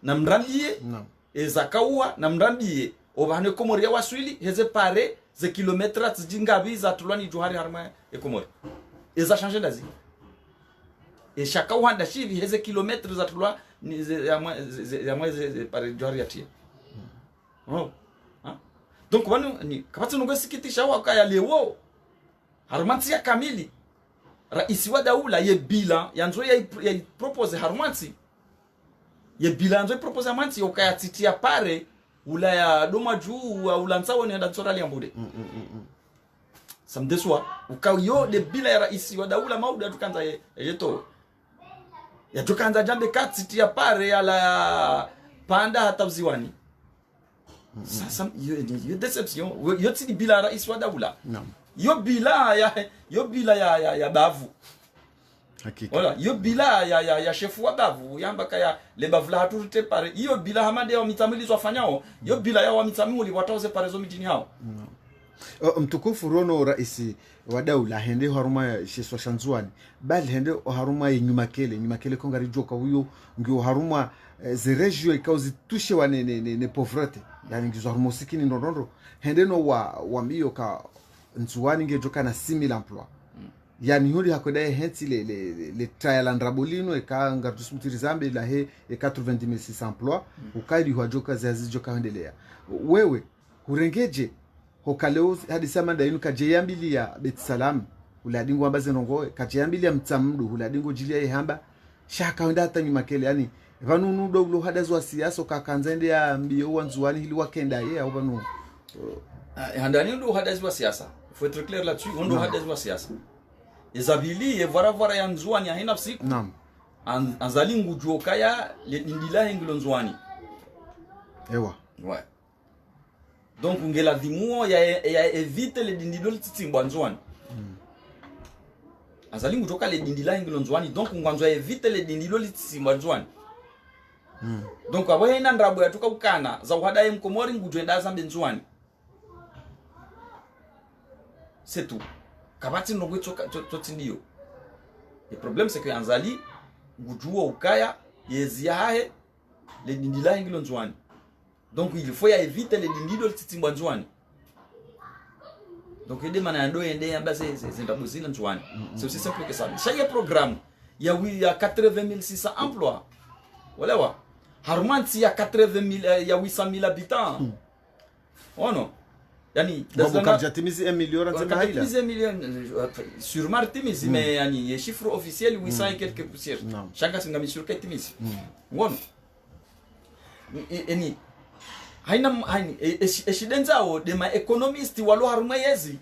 Na mrambie. Naam. Ezakaua na mrambie obahane Komori ya waswili heze pare ze kilometra tzingabi za tulani Johari harma e Komori eza changer dazi e shakaua nda shivi heze kilometra za tulwa ni ya mweze pare Johari ya tia oh ha donc wanu ni kapati ngo sikitisha waka ya lewo harmanti ya kamili raisi wa daula ye bilan yanzo ya propose harmanti ye bilanzo propose amanti okaya titia pare ula ya doma juu ula nsawo ni ndatsora liambude samdeswa ukayo de bila ya rais wa daula mauda tukanza yeto ya tukanza jambe kati titia pare ala panda hata uziwani sasa yo deception yo tidi bila ya rais wa daula yo bila ya bavu hakika wala yo bila ya chefu wa bavu yamba kaya le bavu la haturute pare yo bila hamade wa mitamili zofanyao yo bila ya wa mitamili watauze pare zo mitini hao mtukufu rono raisi wa daula hende haruma sheswa shanzuani bali hende haruma nyuma kele kongari joka huyo ngio haruma ze regio ikauzi tushe wa ne pauvreté yani ngizo haruma usikini ndondo hende no wa mio ka nzuani ngejoka na 6000 emploi yani huli hakodaye henti le trial andrabolino eka ngartus mutirizambe la he 90600 emploi ukaidi huajoka zazijoka hendelea wewe hurengeje hokaleo hadi sama ndainu kajeyambili ya Betsalam uladingo ambaze nongoe kajeyambili ya mtamdu uladingo jilia yehamba shaka wenda hata nyuma kele yani vanunu doglo hadazwa siasa kakanzende ya mbio wanzuani hili wakenda ye au vanu handani ndo hadazwa siasa faut être clair là-dessus ndo hadazwa siasa ezabili evara ya nzuani ya hina siku naam anzalingu jokaya le ndila hingilo nzuani ewa ouais donc ngela dimuo ya evite le dindilo titimbwa nzuani anzalingu joka le dindila hingilo nzuani donc ngwanzo evite le dindilo titimbwa nzuani donc abo hina ndrabo ya tuka ukana za uhada ya Mkomori ngujwenda zambe nzuani c'est tout kabati nongo totsindio le problème c'est que anzali gujuo ukaya yezia hahe le dindila hingilo nzuani donc il faut ya éviter les dindido titimbwa nzuani donc ede mana ndo ende yamba c'est ndabuzina nzuani c'est aussi simple que ça chaque programme ya 80600 emplois wala wa harmanti ya 80000 ya 800000 habitants oh non yani dans jatimizi 1 million ranzema haila jatimizi 1 million sur martimizi mais yani les chiffres officiels 800 et quelques poussières changa singami sur ketimizi won eni haina eshidenzao de ma economist walo haruma yezi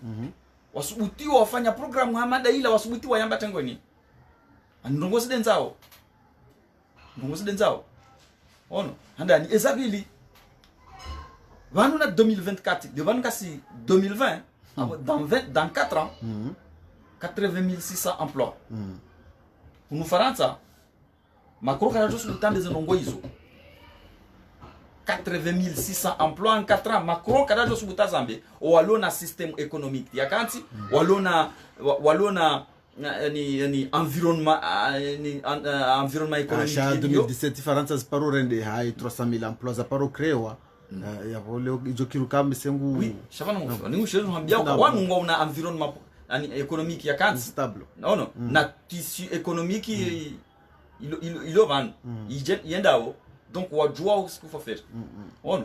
wasubutiwa wafanya program hamada ila wasubutiwa yamba tengoni ndongo sidenzao ono handa ni ezabili vanu na 2024 de vanu kasi 2020 dans 4 ans 80600 emplois nous faranza makro kana josu tande zenongo hizo 80600 emplois en 4 ans. Macron kada jo subuta zambe o walona système économique ya kanti walona ni environnement environnement économique ya 2017 Faransa ziparo rende hai 300000 emplois za paro krewa ya vole ijo kirukambe sengu oui shavana ni usheru hambia wanu ngo na environnement économique ya kanti stable non na tissu économique ilo van yendao donc wajua ce qu'il faut faire on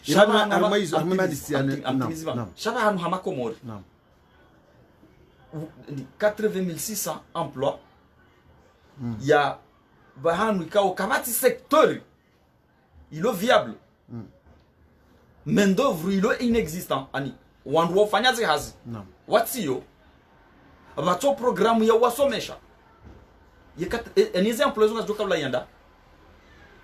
shaba armaizo amemaliziana shaba hanu hama Komori 80600 emplois ya bahanu ikao kamati secteur ilo viable main d'œuvre ilo inexistant ani wandu wafanya hazi naam watsiyo vato programu ya wasomesha yekat en exemple zo ngazoka la yanda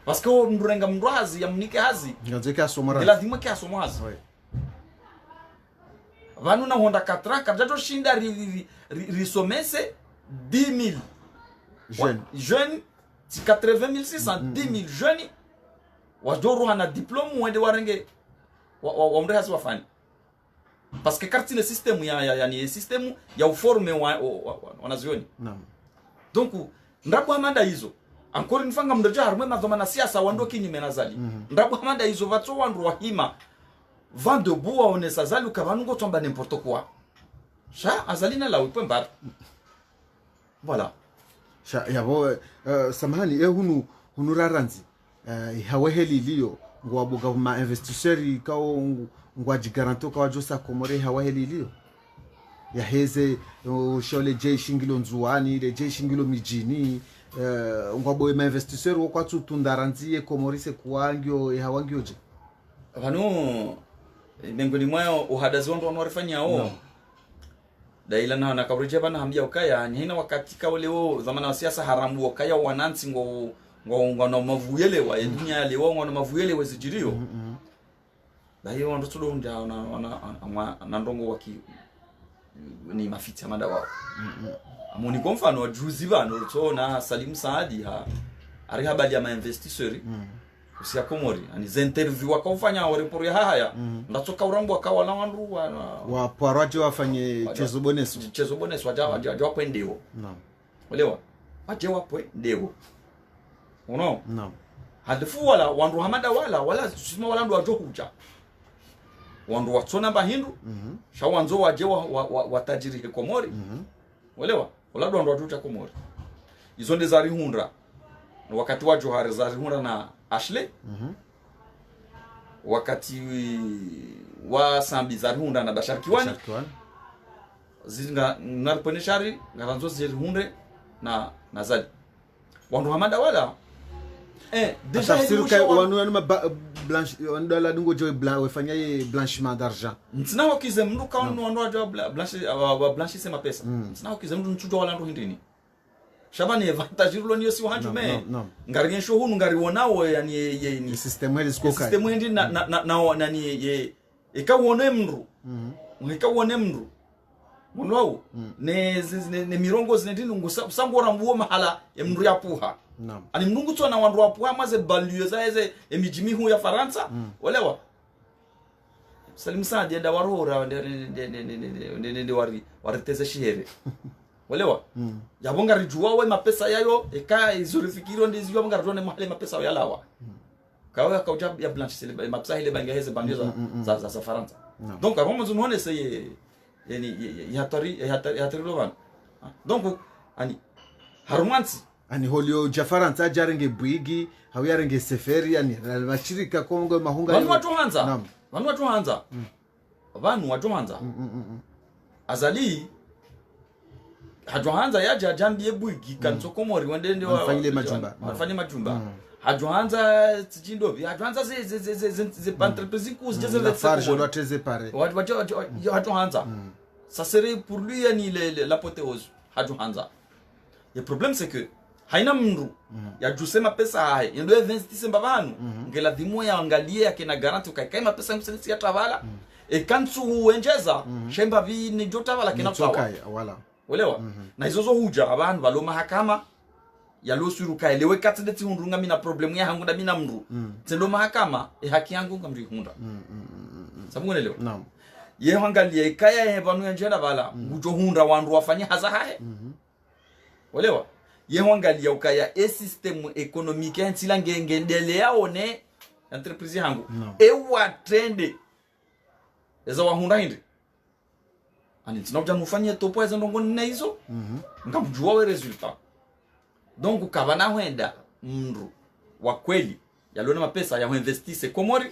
parce que mrenga mndwazi ya mnike hazi ngazeka somara lazima kia somazi oui vanu na honda 4 ans kajato shinda risomese 10000 jeune 80600 10000 jeune wajoro hana diplôme wende warenge wa mre hazi wafanya parce que carte le système yani système ya uforme wanazioni naam donc ndapo amanda hizo encore une fois ngamdoja harumwe mazoma na siasa wando kinyime nazali ndapo amanda hizo vatso wandu wahima vent de bois onesa zali ukavanu ngo tomba n'importe quoi sha azalina la upe mbar voilà sha yabo samahani hunu raranzi hawaheli liyo ngwaboga ma investisseurs kao ngwaji garanto kwa josa komore hawaheli liyo ya heze shole je shingilo nzuani le je shingilo mijini ngwabo ma investisseurs wo kwatsu tundaranzie komorise kuangyo hawangyo je vanu miongoni mwao uhadazi wandu wanarifanya o daila na kabrije bana hambia ukaya ni hina wakati ka leo zamana wa siasa haramu ukaya wanansi ngo na mavuyelewa dunia leo ngo na mavuyelewa zijirio hiyo wandu tudo nda na ndongo waki ni mafiti amanda wao amoni kwa mfano wajuzi bano tona Salim Saadi ari habari ya ma investisseurs usia komori ani interview wakafanya wa report ya haya ndatoka urambo akawa na wandu wa paraje wafanye chezo boneso wajawa kwendeo naam elewa wajawa kwendeo uno naam hadifu wala wandu hamada wala sima wala ndo wajohuja wandu watsona bahindu shawanzo wajewa watajiri he komori elewa wala ndo wajohuja komori izo ndezari hundra wakati wa Johari zari hundra na Ashley wakati wa Sambi zari hundra na Bashar Kiwani zinga narponeshari ngaranzo ziri hundre na zali wandu hamada wala déjà siruka wanu blanche ndala dingo joy blanc wafanya ye blanchiment d'argent ntina wakize mndu kaunu wandu wa blanche sema pesa ntina wakize mndu nchujo wala ndo hindini shabani avantage lo niyo si wanju me ngari sho hunu ngari wonao yani ye ni system ile sikoka system ndi na ni ye ikawone mndu ikawone mndu munwao ne mirongo zinendini ngusangora mbuo mahala ya mndu ya puha naam ani mnungu tsona wandu wa puha maze balue zaeze emijimi hu ya Faransa olewa Salim Saadi enda warora ndende wariteze shihere olewa yabonga rijua we mapesa yayo eka izurifikiro ndizi yabonga rone mahali mapesa yalawa kawa kauja ya blanche sele mapesa ile banga heze bandiza za Faransa donc avant nous on essayer yani yatari lovan donc ani harumansi ani holio jafaransa jarenge bwigi hawiyarenge seferi yani mashirika kongo mahunga wanu watu hanza vanu watu hanza azali hajohanza yaja jambi bwigi kanso komori wende ndio wafanye majumba hajohanza tijindovi hajohanza ze entreprise kuzi jeze la farge doit être séparé hajohanza ça serait pour lui yani l'apothéose hajohanza le problème c'est que haina mndu ya jusema pesa hai ndio investise mbavanu ngela dhimo ya angalie yake na garanti ukaikae mapesa msenisi ya travala kansu uenjeza shemba vi ni jota wala kinapawa wala olewa na hizo zo huja abantu balo mahakama ya losuruka elewe katideti hundunga mina problemu ya hangu da mina mndu tendo mahakama haki yangu ngamri hunda sababu elewa naam ye hangalie kaya he banu njenda bala ngujo hunda wandu wafanye haza hae olewa ye hangalie ukaya system economique ntila ngendelea one entreprise hangu ewa trende eza wahunda hindi ani tinakuja nufanyia topo hizo ndongo nina hizo ngamjua we resultat donc kabana hwenda mndu wa kweli yaliona mapesa ya investise komori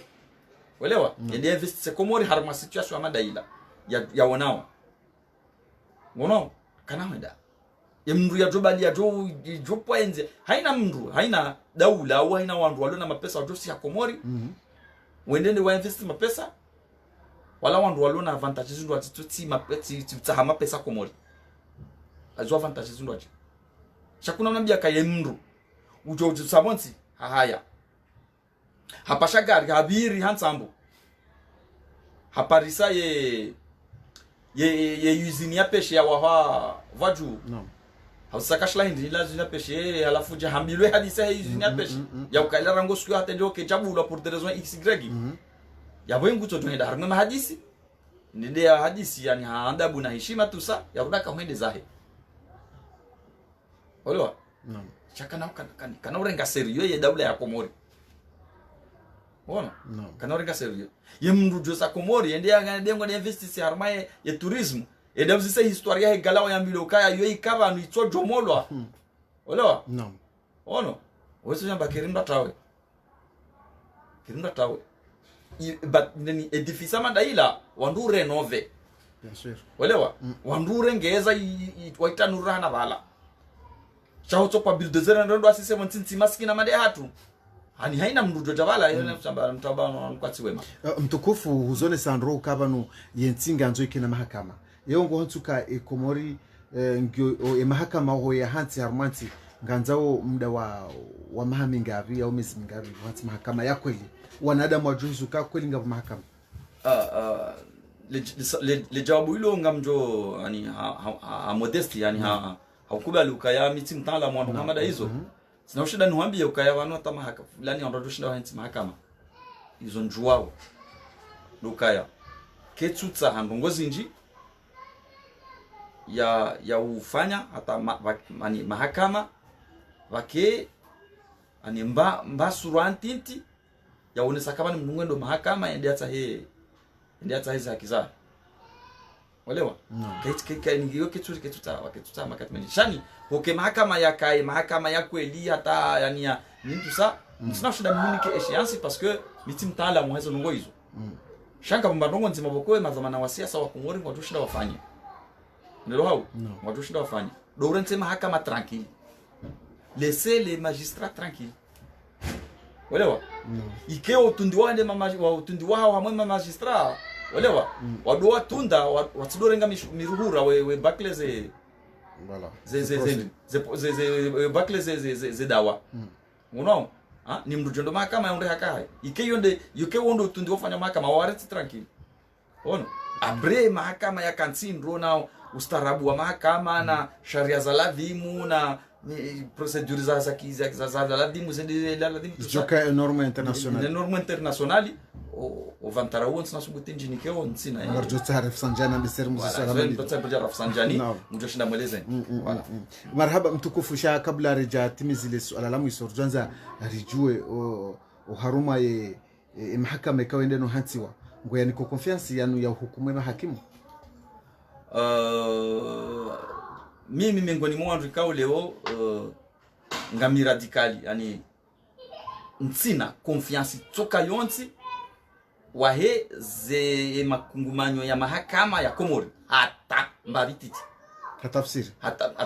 elewa yende investise komori harma situation ya madaila ya wanao ngono kana hwenda mndu ya jobali ya jo poenze haina mndu haina daula au haina wandu waliona mapesa wajosi ya komori wende wa invest mapesa wala wandu walona avantages ndo atituti mapeti tsaha pesa Komori azo avantages ndo ati shakuna unambia kaye mndu ujo sabonti haya hapa shagari habiri hansambu haparisa ye usine ya peshe ya waha vaju no hausakashla hindi la usine ya peshe halafu jahambilwe hadisa ya usine ya peshe ya ukaila rango siku hata ndio kechabula pour des raisons xy ya wengu to tuenda harma hadisi ndinde ya hadisi yani haadabu na heshima tu sa ya rudaka mwende zahe olewa no chakana kana urenga serio ye daula ya Komori ona no kana urenga serio ye mndu josa Komori ende ya dengo de investisi harma ya tourisme e dabu se historia ya galao ya miloka ya yo ikaba no itso jomolwa olewa no ono weso jamba kirimba tawe but nini edifice mandaila wandu renove bien sûr olewa wandu rengeza waitanura na bala chao topa buildozer ndo asise mtsinzi maskina mande hatu hani haina mndu jabala yone msamba mtabano mkwati wema mtukufu huzone sandro kabanu yentsinga nzo ikina mahakama yongo hontuka Komori ngyo mahakama ho ya hanti harmanti nganzao muda wa mahami ngavi au miezi ngavi hanti mahakama ya kweli wanadamu wajuzu ka kweli ngavu mahakama le jawabu hilo ngamjo yani ha modesti yani haukubali ukaya miti mtala mwana Muhammad hizo sina ushida niwaambie ukaya wanu hata mahakama fulani ndio shinda hanti mahakama hizo njuwao ukaya ketutsa handongozi nji ya ufanya hata mahakama wake ani mba surantinti ya unesa kama ni mngwendo mahakama ende hata hizo hakiza walewa ngiyo ketuta makatmeni shani hoke mahakama ya kai mahakama ya kweli hata yani ya nini sa sina shida mimi ke échéance parce que mitim tala mwezo ngo hizo shanka mbandongo nzima bokoe mazamana wa siasa wa Komori watu shida wafanye ndio hao watu shida wafanye dorente mahakama tranquille laissez les magistrats tranquilles walewa ikeo tundiwande utundiwa hawa mama magistrat walewa wadoa tunda watidorenga miruhura we bakleze voilà ze bakleze dawa unaona ni mrujondo mahakama yonde hakaye ikeyonde yukewondo tundi wafanya mahakama wareti tranquille ono abre mahakama ya kansin rona ustarabu wa mahakama na sharia za ladhimu na procedure za ladhimu zende ladhimu joka norme internationali o vantara won sina subuti njinike on sina marjo tarif sanjana biser muzisala mali ndio tarif sanjani mjo shinda mweleze voilà marhaba mtukufu sha kabla rija timizile swala la mwisho rjanza rijue o haruma mahakama ikawende no hantiwa ngoya niko confiance yanu ya hukumu ya hakimu mimi miongoni mwa rikao leo ngami radikali yani ntsina confiance toka yonti wahe ze makungumanyo ya mahakama ya Komori hata mbabititi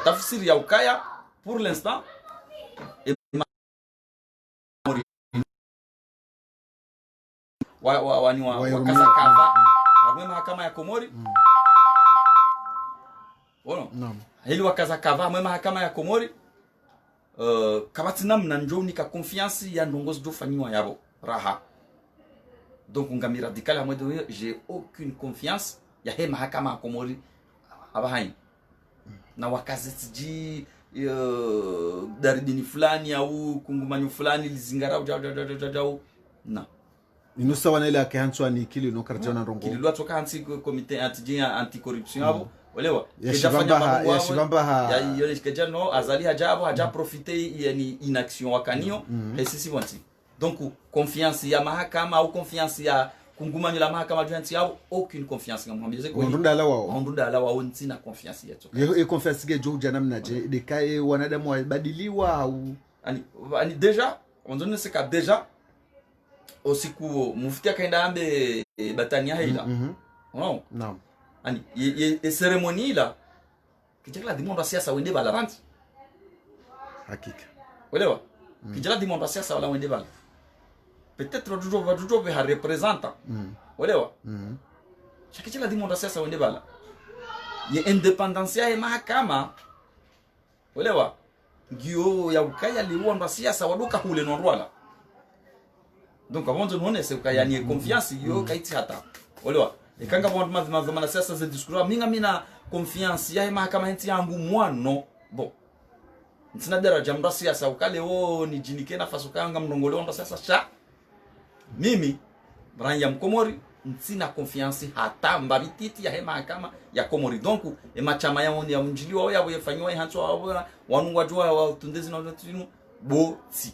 tafsiri ya ukaya pour l'instant wani wakaza kava harme mahakama ya Komori ono hili wakaza kava harme mahakama ya Komori kabati namna njoni ka confiance ya ndongozi do fanywa yabo raha donc ngami radical à moi de j'ai aucune confiance ya he mahakama ya Komori abahain na wakazeti dari dini fulani au kungumanyo fulani lizingara au na inusa wana ile akaanzwa ni kile no karjana rongo kile lwa toka anti comité anti corruption abo olewa ya shibamba ya yone keja no azali haja profiter yani inaction wakanio sisi wanti donc confiance ya mahakama au confiance ya kungumanyo la mahakama joint yao aucune confiance ngamwambie ko ndunda la wao ntina confiance yetu ye confiance ge joja namna je de kai wanadamu wabadiliwa au ani deja on donne ce cas déjà osiku mufti akaenda ambe batania hila no naam ani ye ceremony la kijala dimondo siasa wende balaranti hakika uelewa kijala dimondo siasa wala wende bala peut-être watoto ha representa olewa shakachila dimonda sasa wende bala ye independence ya mahakama olewa ngio ya ukaya liwonda siasa waduka hule nondwala donc avant de nous c'est ukaya ni confiance yo kaiti hata olewa ikanga bondu mazama siasa za discours mina confiance ya mahakama henti yangu mwano bo ntina daraja mda siasa ukale ni jinike nafasi ukanga mndongole ndo sasa sha mimi branya mkomori ntina confiance hata mbabititi ya mahakama ya Komori donc chama ya ya mjiliwa ya yefanywa hancho wanungwa jua wa tundezi na tunu boti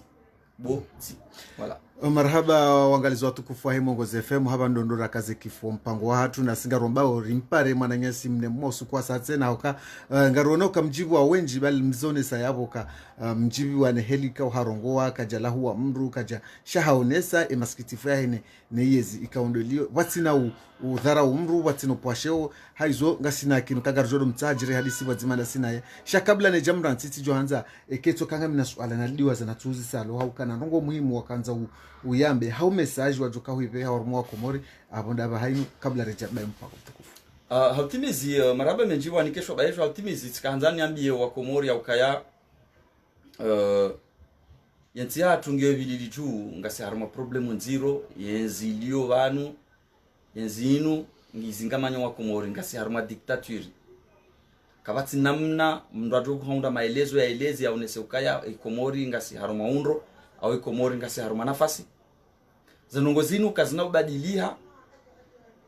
voilà. Marhaba wangalizi watukufu wa Mongoze FM haba ndondora kaze kifo mpango wa hatu na singaromba orimpare mwananyasi mne mosu kwa satse na oka ngarona ka mjibu wa wenji bali mzone sayaboka mjibu wa nehelika uharongoa kajala huwa mru kaja shahaonesa emaskitifu ya hene neyezi ikaondolio watina udhara umru watino pwasheo haizo ngasina kinu kagarjodo mtajire hadisi wazimana sinaye shakabla ne jamra ntiti johanza eketo kanga mina swala na liwa za natuzi salo haukana nongo muhimu wakanza uyambe hau message wajoka huipe haormo wa Komori abonda bahainu kabla rejaba mpako tukufu hautimizi maraba menjiwa nikesho baisho hautimizi tikaanzani ambiye wa Komori au kaya yanti hatungiyo bilili tu ngasi haruma problemu nziro yenzilio vanu yenzinu ngizingamanyo wa Komori ngasi haruma dictature kabati namna mndwajo kuhonda maelezo ya elezi ya unese ukaya Komori ngasi haruma unro au Komori ngasi haruma nafasi zinongo zinu kazina ubadiliha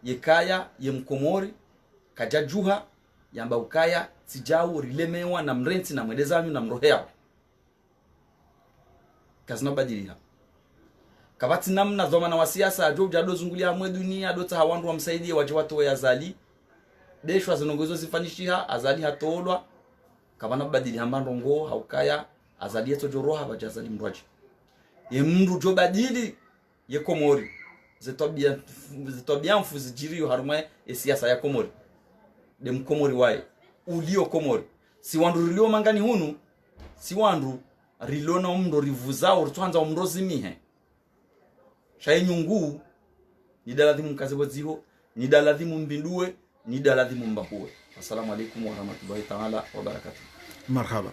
yekaya ye mkomori kajajuha yamba ukaya tijau rilemewa na mrenti na mwedezanyu na mrohea kazina ubadiliha kabati namna dhoma na wasiasa ajoja dozungulia mwe dunia dota hawandu wa msaidie waje watu wa yazali deshwa zinongozo zifanishiha azali hatolwa kabana badiliha mbandongo haukaya azali yeto joroha bajazali mrwaji ye mndu jo badili ye Komori zetobia mfuzijiri haruma siasa ya Komori de mkomori wae ulio Komori si wandu rilio mangani hunu si wandu rilona mndo rivuzao rutwanza mndo zimihe shainyungu ni daladhimu mkaze waziho ni daladhimu mbindue ni daladhimu mbahuwe. Assalamu alaikum wa rahmatullahi ta'ala wa barakatuh. Marhaba.